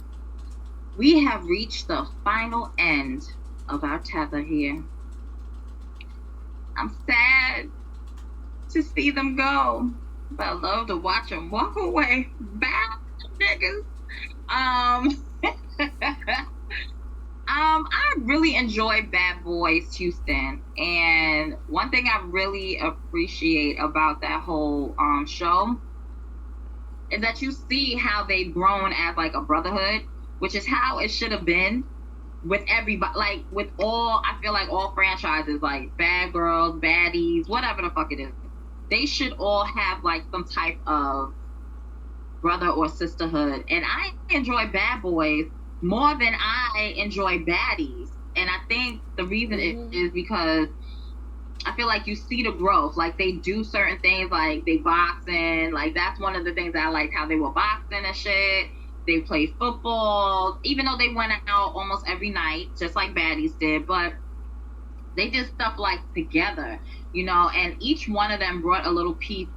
We have reached the final end of our tether here. I'm sad to see them go, but I love to watch them walk away. Bad niggas. I really enjoy Bad Boys Houston, and one thing I really appreciate about that whole show is that you see how they've grown as like a brotherhood, which is how it should have been with everybody. Like with all, I feel like all franchises, like Bad Girls, Baddies, whatever the fuck it is, they should all have like some type of brother or sisterhood. And I enjoy Bad Boys more than I enjoy Baddies. And I think the reason is because I feel like you see the growth. Like they do certain things, like they boxing. Like that's one of the things that I liked, how they were boxing and shit. They played football, even though they went out almost every night, just like Baddies did. But they did stuff like together, you know. And each one of them brought a little piece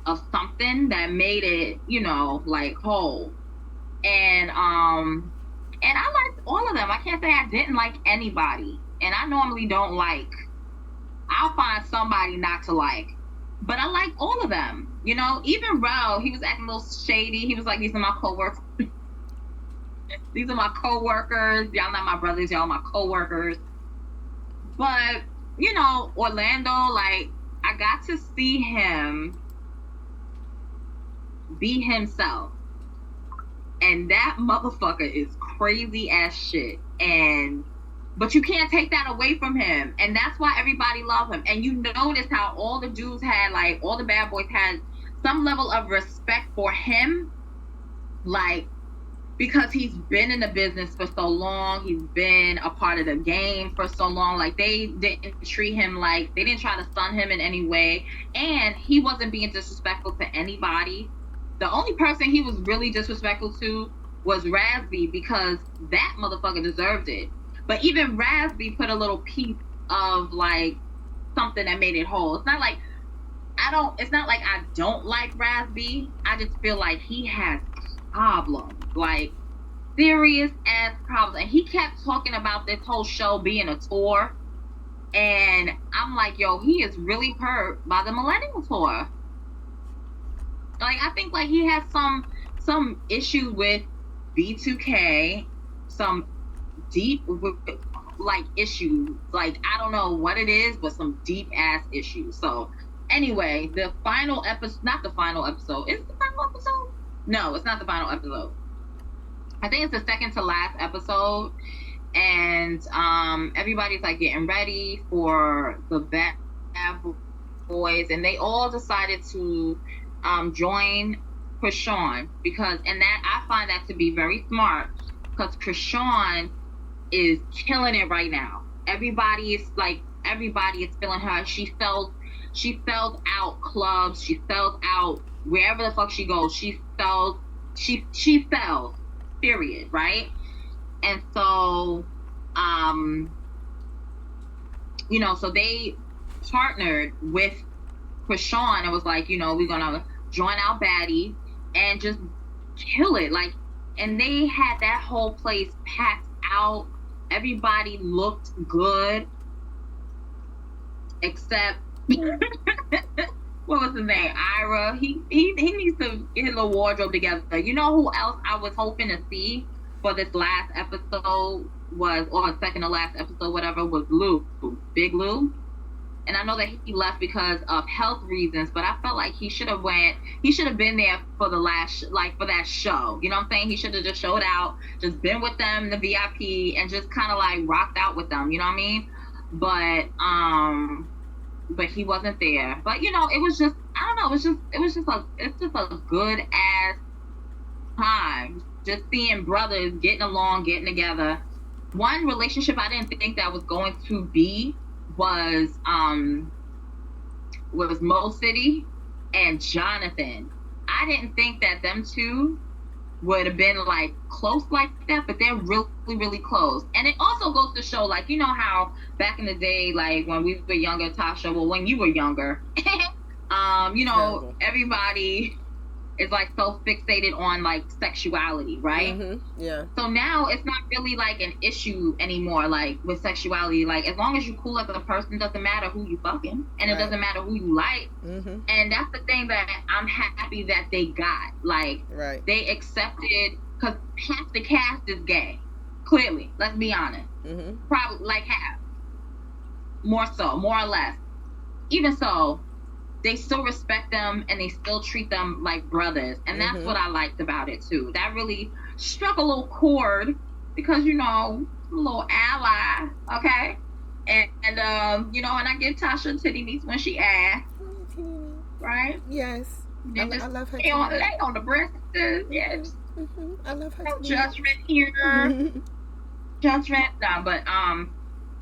of something that made it, you know, like whole. And I liked all of them. I can't say I didn't like anybody. And I normally don't like. I'll find somebody not to like. But I like all of them. You know, even Ro, he was acting a little shady. He was like, these are my coworkers. These are my coworkers. Y'all not my brothers. Y'all my coworkers. But, you know, Orlando, like, I got to see him be himself. And that motherfucker is crazy ass shit. But you can't take that away from him. And that's why everybody loved him. And you notice how all the dudes had, like, all the bad boys had some level of respect for him. Like, because he's been in the business for so long. He's been a part of the game for so long. Like, they didn't treat him like, they didn't try to stun him in any way. And he wasn't being disrespectful to anybody. The only person he was really disrespectful to was Razby, because that motherfucker deserved it. But even Razby put a little piece of, like, something that made it whole. It's not like I don't like Razby. I just feel like he has problems, like serious ass problems. And he kept talking about this whole show being a tour. And I'm like, yo, he is really hurt by the Millennial Tour. Like, I think, like, he has some issue with B2K, some deep, like, issues. Like, I don't know what it is, but some deep ass issues. So anyway, the final episode, not the final episode. Is it the final episode? No, it's not the final episode. I think it's the second to last episode. And everybody's, like, getting ready for the bad boys. And they all decided to join Krishan, because, and that, I find that to be very smart, because Krishan is killing it right now. Everybody is feeling her. She felt out clubs. She felt out wherever the fuck she goes. She sells, period, right? And so, you know, so they partnered with Krishan and was like, you know, we're gonna join our baddie and just kill it. Like, and they had that whole place packed out. Everybody looked good, except what was his name? Ira. He needs to get his little wardrobe together. You know who else I was hoping to see for this last episode was, or second to last episode, whatever, was Lou, Big Lou. And I know that he left because of health reasons, but I felt like he should have been there for the last, like, for that show. You know what I'm saying? He should have just showed out, just been with them, the VIP, and just kind of, like, rocked out with them. You know what I mean? But he wasn't there. But, you know, it was just, I don't know, it's just a good ass time. Just seeing brothers getting along, getting together. One relationship I didn't think that was going to be was Mo City and Jonathan. I didn't think that them two would have been, like, close like that, but they're really, really close. And it also goes to show, like, you know how back in the day, like, when we were younger, Tasha, well, when you were younger, you know, everybody is, like, so fixated on, like, sexuality, right? Mm-hmm. Yeah. So now it's not really, like, an issue anymore, like, with sexuality. Like, as long as you're cool as a person, doesn't matter who you fucking, and it doesn't matter who you like. Mm-hmm. And that's the thing that I'm happy that they got. Like, they accepted, because half the cast is gay. Clearly, let's be honest. Mm-hmm. Probably, like, half. More so, more or less. Even so, they still respect them and they still treat them like brothers. And that's what I liked about it too. That really struck a little chord, because, you know, a little ally, okay? And you know, and I give Tasha titty meats when she asks, right? Yes. I love her. Lay on the breasts, yes. Mm-hmm. I love her. No judgment here. Judgment, no, but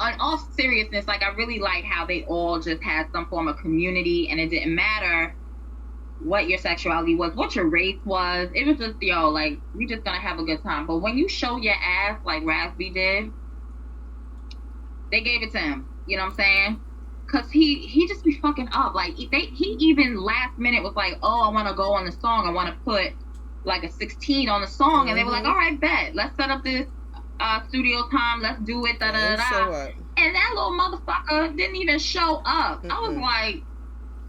on all seriousness, like, I really like how they all just had some form of community, and it didn't matter what your sexuality was, what your race was. It was just, yo, like, we just gonna have a good time. But when you show your ass like Razby did, they gave it to him. You know what I'm saying? Cause he just be fucking up. Like, he even last minute was like, oh, I want to go on the song. I want to put like a 16 on the song, and they were like, all right, bet, let's set up this studio time, let's do it, da-da-da-da. And that little motherfucker didn't even show up. I was like,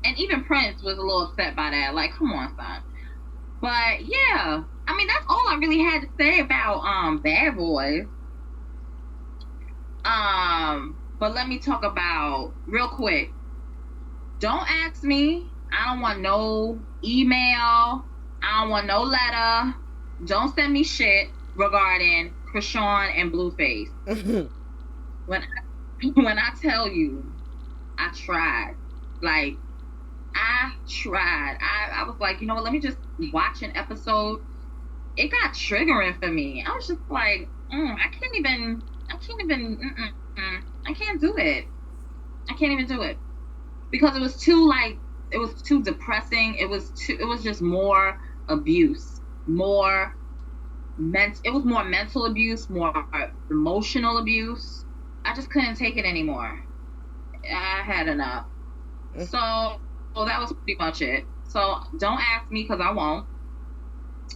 and even Prince was a little upset by that. Like, come on, son. But yeah, I mean, that's all I really had to say about Bad Boys. But let me talk about, real quick, don't ask me. I don't want no email. I don't want no letter. Don't send me shit regarding Krishan and Blueface. When I tell you, I tried. Like, I tried. I was like, you know what, let me just watch an episode. It got triggering for me. I was just like, I can't do it. I can't even do it. Because it was too, like, it was too depressing. It was just more abuse. It was more mental abuse, more emotional abuse. I just couldn't take it anymore. I had enough. So that was pretty much it. So don't ask me, because I won't.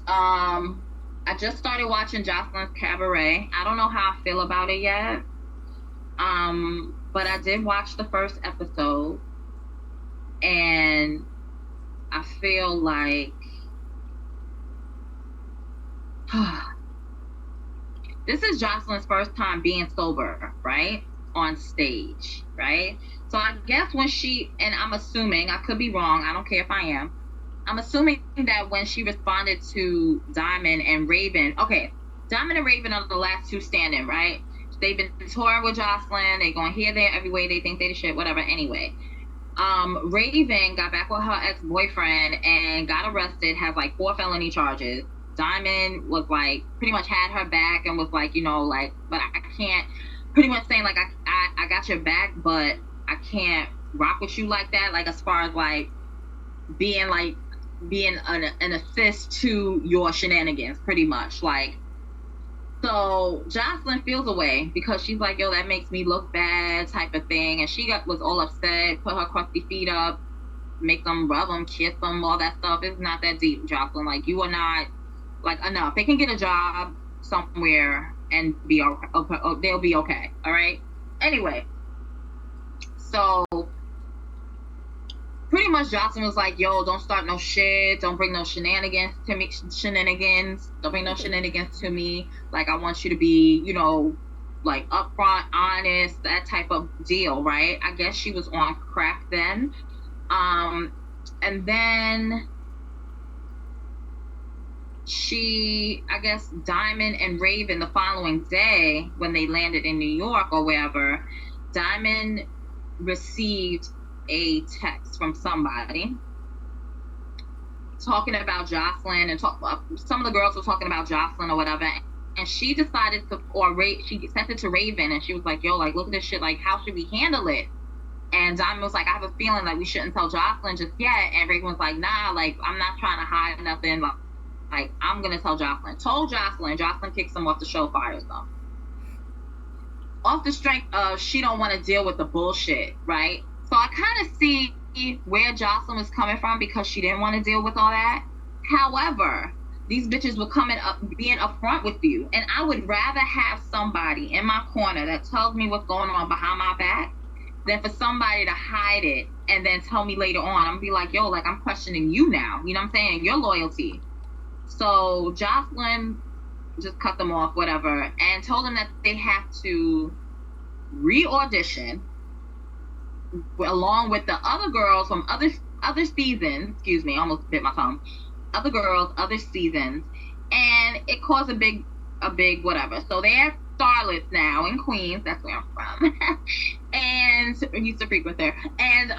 I just started watching Jocelyn's Cabaret. I don't know how I feel about it yet. But I did watch the first episode, and I feel like this is Jocelyn's first time being sober, right? On stage, right? So I guess when she, and I'm assuming, I could be wrong, I don't care if I am, I'm assuming that when she responded to Diamond and Raven, okay, Diamond and Raven are the last two standing, right? They've been touring with Jocelyn, they going here, there, everywhere, they think they the shit, whatever, anyway. Raven got back with her ex-boyfriend and got arrested, has like 4 felony charges. Diamond was like, pretty much had her back and was like, you know, like, but I can't, pretty much saying like, I got your back, but I can't rock with you like that, like as far as like being an assist to your shenanigans, pretty much. Like, so Jocelyn feels away because she's like, yo, that makes me look bad, type of thing. And she was all upset, put her crusty feet up, make them rub them, kiss them, all that stuff. It's not that deep, Jocelyn. Like, you are not, like, enough. They can get a job somewhere and be okay. They'll be okay, all right? Anyway, so pretty much Jocelyn was like, yo, don't start no shit. Don't bring no shenanigans to me. Don't bring no shenanigans to me. Like, I want you to be, you know, like upfront, honest, that type of deal, right? I guess she was on crack then. And then I guess Diamond and Raven the following day, when they landed in New York or wherever, Diamond received a text from somebody talking about Jocelyn, and some of the girls were talking about Jocelyn or whatever, and she decided to, she sent it to Raven, and she was like, yo, like, look at this shit, like, how should we handle it? And Diamond was like, I have a feeling like we shouldn't tell Jocelyn just yet. And Raven was like, nah, like, I'm not trying to hide nothing, like I'm gonna tell Jocelyn. Told Jocelyn kicks him off the show, fires them. Off the strength of she don't want to deal with the bullshit, right? So I kind of see where Jocelyn was coming from, because she didn't want to deal with all that. However, these bitches were being upfront with you. And I would rather have somebody in my corner that tells me what's going on behind my back than for somebody to hide it and then tell me later on. I'm gonna be like, yo, like, I'm questioning you now. You know what I'm saying? Your loyalty. So Jocelyn just cut them off, whatever, and told them that they have to re-audition along with the other girls from other seasons. Excuse me, almost bit my tongue. Other girls, other seasons, and it caused a big whatever. So they're starlets now in Queens. That's where I'm from, and I used to frequent there. And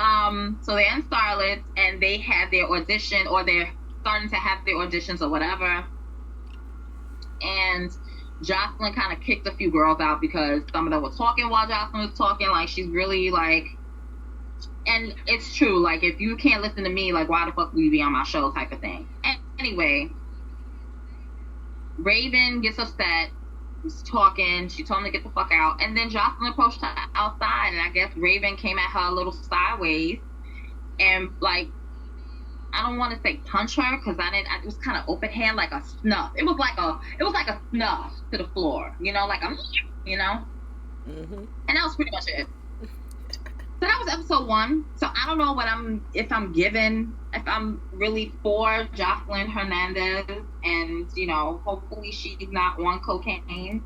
so they're in starlets, and they had their audition, or they're starting to have their auditions or whatever. And Jocelyn kind of kicked a few girls out because some of them were talking while Jocelyn was talking. Like, she's really like, and it's true, like, if you can't listen to me, like, why the fuck will you be on my show, type of thing. And anyway, Raven gets upset, was talking, she told him to get the fuck out, and then Jocelyn approached her outside, and I guess Raven came at her a little sideways, and like I don't want to say punch her because it was kind of open hand, like a snuff. It was like a snuff to the floor, you know, like and that was pretty much it. So that was episode 1. So I don't know if I'm really for Jocelyn Hernandez, and you know, hopefully she's not on cocaine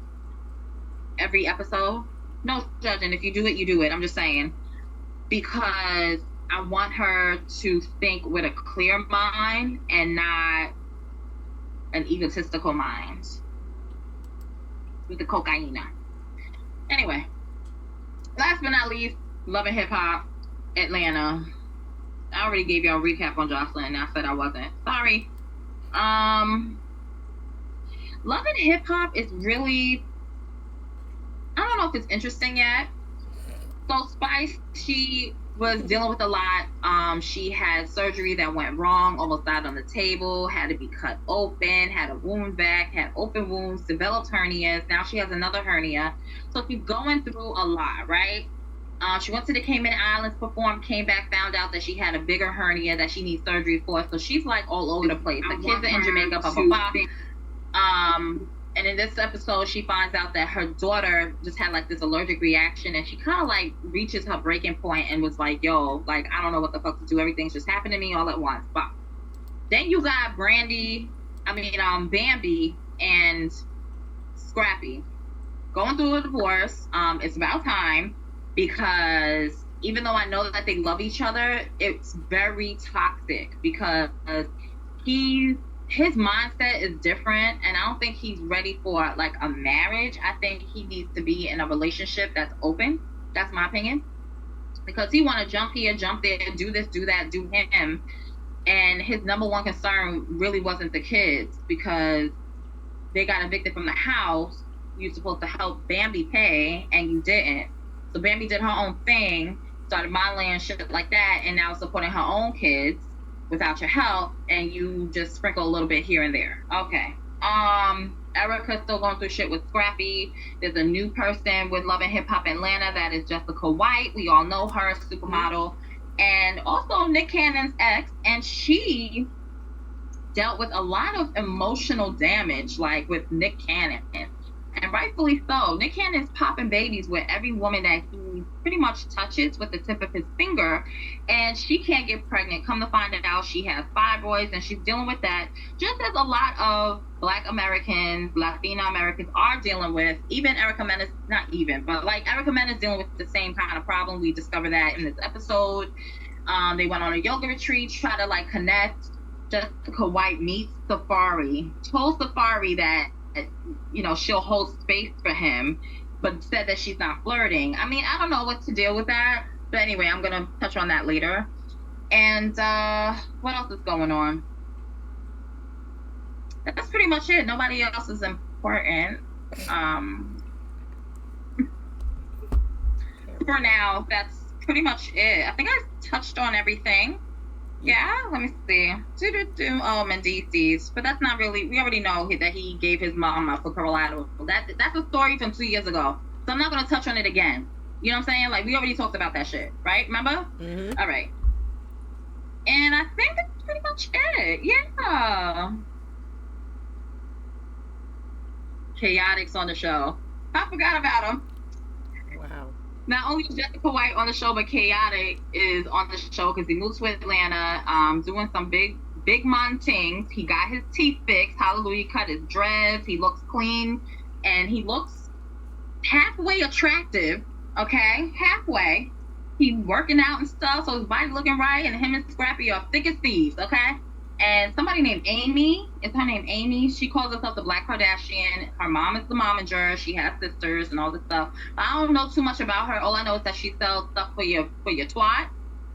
every episode. No judging. If you do it, you do it. I'm just saying, because I want her to think with a clear mind and not an egotistical mind with the cocaine. Anyway, last but not least, Love and Hip Hop Atlanta. I already gave y'all a recap on Jocelyn and I said I wasn't. Sorry. Love and Hip Hop is really, I don't know if it's interesting yet. So Spice, she was dealing with a lot. She had surgery that went wrong, almost died on the table, had to be cut open, had a wound back, had open wounds, developed hernias. Now she has another hernia. So she's going through a lot, right? She went to the Cayman Islands, performed, came back, found out that she had a bigger hernia that she needs surgery for. So she's like all over the place. The kids are in Jamaica, blah, blah, blah. And in this episode, she finds out that her daughter just had like this allergic reaction, and she kind of like reaches her breaking point and was like, yo, like, I don't know what the fuck to do. Everything's just happened to me all at once. But then you got Bambi and Scrappy going through a divorce. It's about time, because even though I know that they love each other, it's very toxic because his mindset is different, and I don't think he's ready for like a marriage. I think he needs to be in a relationship that's open. That's my opinion, because he want to jump here, jump there, do this, do that, do him, and his number one concern really wasn't the kids, because they got evicted from the house. You're supposed to help Bambi pay, and you didn't. So Bambi did her own thing, started modeling and shit like that, and now supporting her own kids without your help, and you just sprinkle a little bit here and there. Okay. Erica's still going through shit with Scrappy. There's a new person with Love and Hip Hop Atlanta, that is Jessica White. We all know her, supermodel. And also Nick Cannon's ex, and she dealt with a lot of emotional damage, like with Nick Cannon. And rightfully so. Nick Cannon's popping babies with every woman that he pretty much touches with the tip of his finger, and she can't get pregnant. Come to find out, she has fibroids, and she's dealing with that, just as a lot of Black Americans, Latina Americans are dealing with. Even Erica Mena, not even, but like Erica Mena is dealing with the same kind of problem. We discovered that in this episode. They went on a yoga retreat, try to like connect. Jessica White meets Safari, told Safari that, you know, she'll hold space for him, but said that she's not flirting. I mean, I don't know what to deal with that, but anyway, I'm gonna touch on that later. And what else is going on? That's pretty much it. Nobody else is important. For now, that's pretty much it. I think I touched on everything. Yeah, let me see. Oh, Mendices. But that's not really, we already know that he gave his mom up for collateral. That's a story from 2 years ago. So I'm not going to touch on it again. You know what I'm saying? Like, we already talked about that shit, right? Remember? Mm-hmm. All right. And I think that's pretty much it. Yeah. Chaotix on the show. I forgot about him. Wow. Not only is Jessica White on the show, but Chaotic is on the show because he moved to Atlanta, doing some big man things. He got his teeth fixed. Hallelujah. Cut his dreads. He looks clean, and he looks halfway attractive. Okay, halfway. He's working out and stuff, so his body looking right, and him and Scrappy are thick as thieves. Okay. And somebody named Amy, is her name Amy? She calls herself the Black Kardashian. Her mom is the momager. She has sisters and all this stuff. I don't know too much about her. All I know is that she sells stuff for your twat,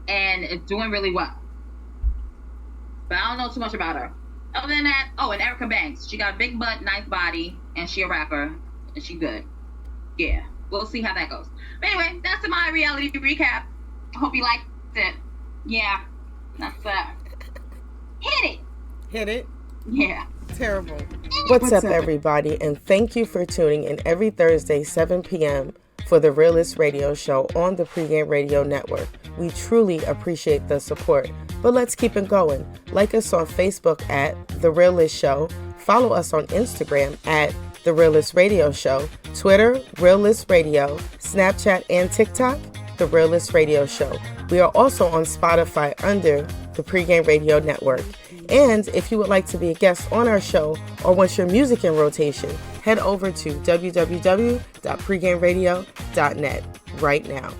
and it's doing really well. But I don't know too much about her. Other than that, oh, and Erica Banks. She got a big butt, nice body, and she a rapper, and she good. Yeah, we'll see how that goes. But anyway, that's my reality recap. I hope you liked it. Yeah, that's that. Hit it? Yeah. Terrible. What's up, everybody? And thank you for tuning in every Thursday, 7 p.m. for the Realist Radio Show on the Pregame Radio Network. We truly appreciate the support. But let's keep it going. Like us on Facebook at The Realist Show. Follow us on Instagram at The Realist Radio Show. Twitter, Realist Radio. Snapchat and TikTok, The Realist Radio Show. We are also on Spotify under the Pregame Radio Network. And if you would like to be a guest on our show or want your music in rotation, head over to www.pregameradio.net right now.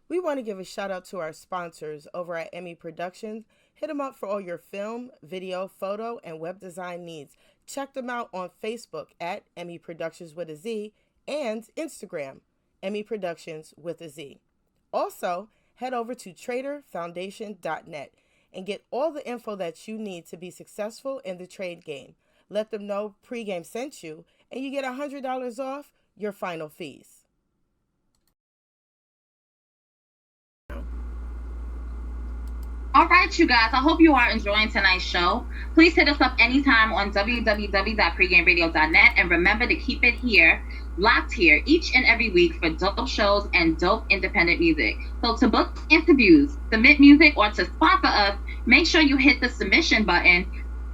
We want to give a shout out to our sponsors over at Emmy Productions. Hit them up for all your film, video, photo, and web design needs. Check them out on Facebook at Emmy Productions with a Z and Instagram, Emmy Productions with a Z. Also, head over to traderfoundation.net and get all the info that you need to be successful in the trade game. Let them know Pregame sent you, and you get $100 off your final fees. All right, you guys. I hope you are enjoying tonight's show. Please hit us up anytime on www.pregameradio.net, and remember to keep it here, locked here, each and every week for dope shows and dope independent music. So to book interviews, submit music, or to sponsor us, make sure you hit the submission button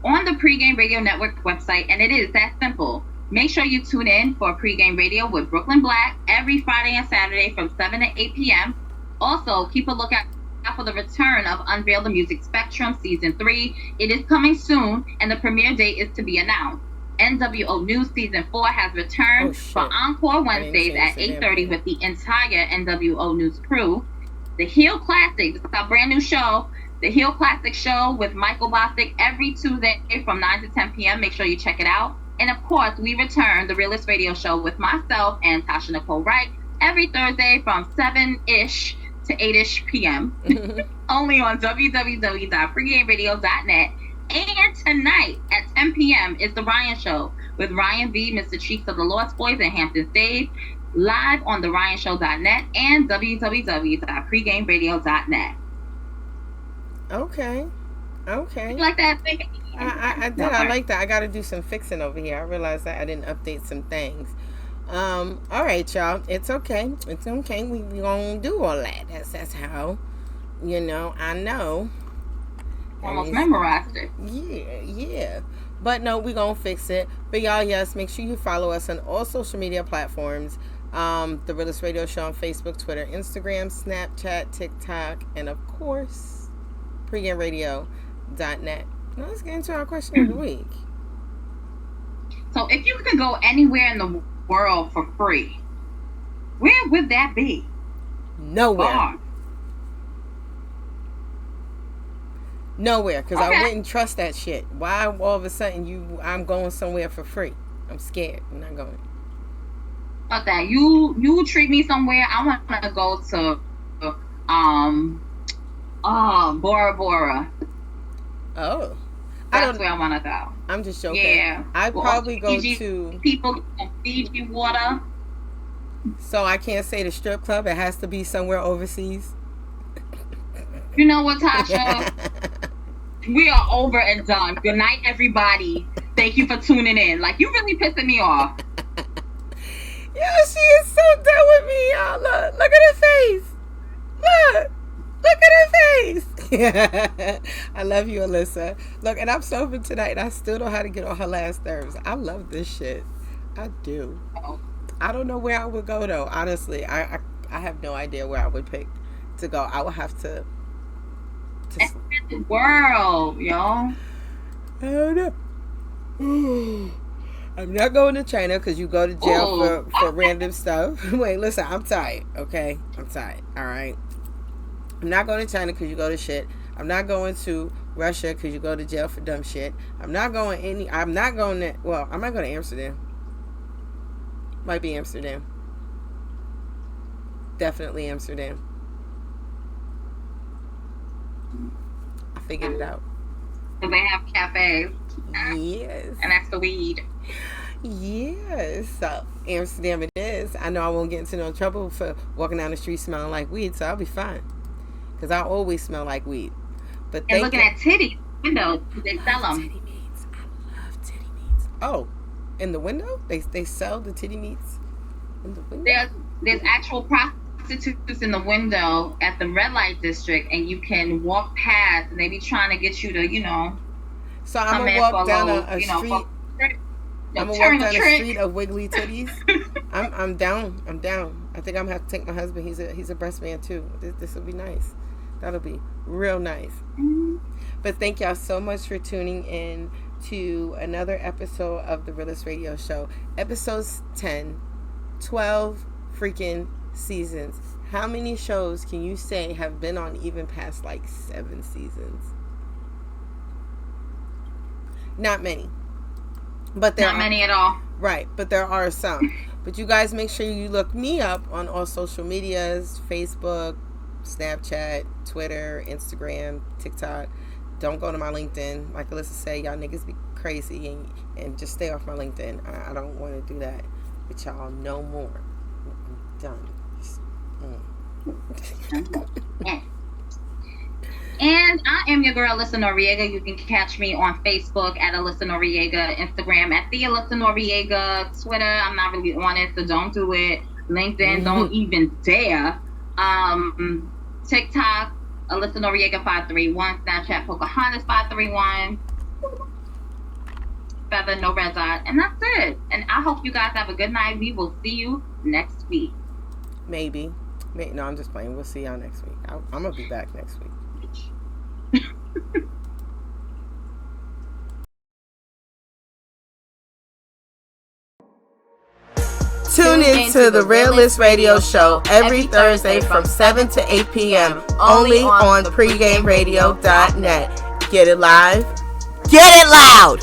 on the Pregame Radio Network website, and it is that simple. Make sure you tune in for Pregame Radio with Brooklyn Black every Friday and Saturday from 7 to 8 p.m. Also, keep a lookout for the return of Unveil the Music Spectrum Season 3. It is coming soon, and the premiere date is to be announced. NWO News Season 4 has returned for Encore Wednesdays at 8:30 with the entire NWO News crew. The Heel Classic, this is our brand new show, the Heel Classic Show with Michael Bostic every Tuesday from 9 to 10 p.m. Make sure you check it out. And of course, we return the Realist Radio Show with myself and Tasha Nicole Wright every Thursday from 7-ish to 8-ish p.m. only on www.pregameradio.net. And tonight at 10 p.m. is the Ryan Show with Ryan V, Mr. Chiefs of the Lost Boys and Hampton Stage, live on theryanshow.net and www.pregameradio.net. Okay. You like that? I did. I like that. I got to do some fixing over here. I realized that I didn't update some things. All right, y'all. It's okay. It's okay. We gonna do all that. That's how, I know. Almost memorized it. Yeah. But no, we gonna fix it. But y'all, yes, make sure you follow us on all social media platforms. The Realist Radio Show on Facebook, Twitter, Instagram, Snapchat, TikTok, and of course, pregameradio.net. Now let's get into our question of the week. So if you could go anywhere in the world for free, where would that be? Nowhere. Nowhere, because I wouldn't trust that shit. Why all of a sudden I'm going somewhere for free? I'm scared. I'm not going. But that you treat me somewhere, I want to go to Bora Bora. Oh. That's where I want to go. I'm just joking. Yeah. I'd probably go to people Fiji water. So I can't say the strip club. It has to be somewhere overseas. You know what, Tasha? We are over and done. Good night, everybody. Thank you for tuning in. Like, you really pissing me off. Yo, she is so done with me, y'all. Look at her face. Look at her face. I love you, Alyssa. Look, and I'm sober tonight, and I still know how to get on her last nerves. I love this shit. I do. I don't know where I would go, though. Honestly, I have no idea where I would pick to go. I would have to the world, y'all. I don't know. I'm not going to China because you go to jail for random stuff. Wait, listen, I'm tired, okay? I'm tired, all right? I'm not going to China because you go to shit. I'm not going to Russia because you go to jail for dumb shit. I'm not going to, I might go to Amsterdam. Might be Amsterdam. Definitely Amsterdam. I figured it out. So they have cafes. Yes. And that's the weed. Yes. So Amsterdam it is. I know I won't get into no trouble for walking down the street smelling like weed, so I'll be fine. Because I always smell like weed. But and looking at titties windows, they sell them. Titty meats. I love titty meats. Oh, in the window? They sell the titty meats in the window? There's actual prostitutes prostitutes in the window at the red light district, and you can walk past, and they be trying to get you to, you know. So I'm gonna walk down a street. I'm gonna walk down a street of wiggly titties. I'm down. I think I'm gonna have to take my husband. He's a breast man too. This will be nice. That'll be real nice. Mm-hmm. But thank y'all so much for tuning in to another episode of the Realest Radio Show. Episodes 10, 12 freaking seasons. How many shows can you say have been on even past like 7 seasons? Not many. But there not many at all. Right, but there are some. But you guys make sure you look me up on all social medias, Facebook, Snapchat, Twitter, Instagram, TikTok. Don't go to my LinkedIn. Like Alyssa said, y'all niggas be crazy and just stay off my LinkedIn. I don't want to do that with y'all no more. I'm done. And I am your girl, Alyssa Noriega. You can catch me on Facebook at Alyssa Noriega, Instagram at the Alyssa Noriega, Twitter, I'm not really on it, so don't do it. LinkedIn, don't even dare. TikTok, Alyssa Noriega 531, Snapchat, Pocahontas 531, Feather, no red dot, and that's it. And I hope you guys have a good night. We will see you next week. Maybe. No, I'm just playing. We'll see y'all next week. I'm gonna be back next week. Tune in to the Realest Radio Show every Thursday from 7 to 8 p.m. only on pregameradio.net. Get it live. Get it loud.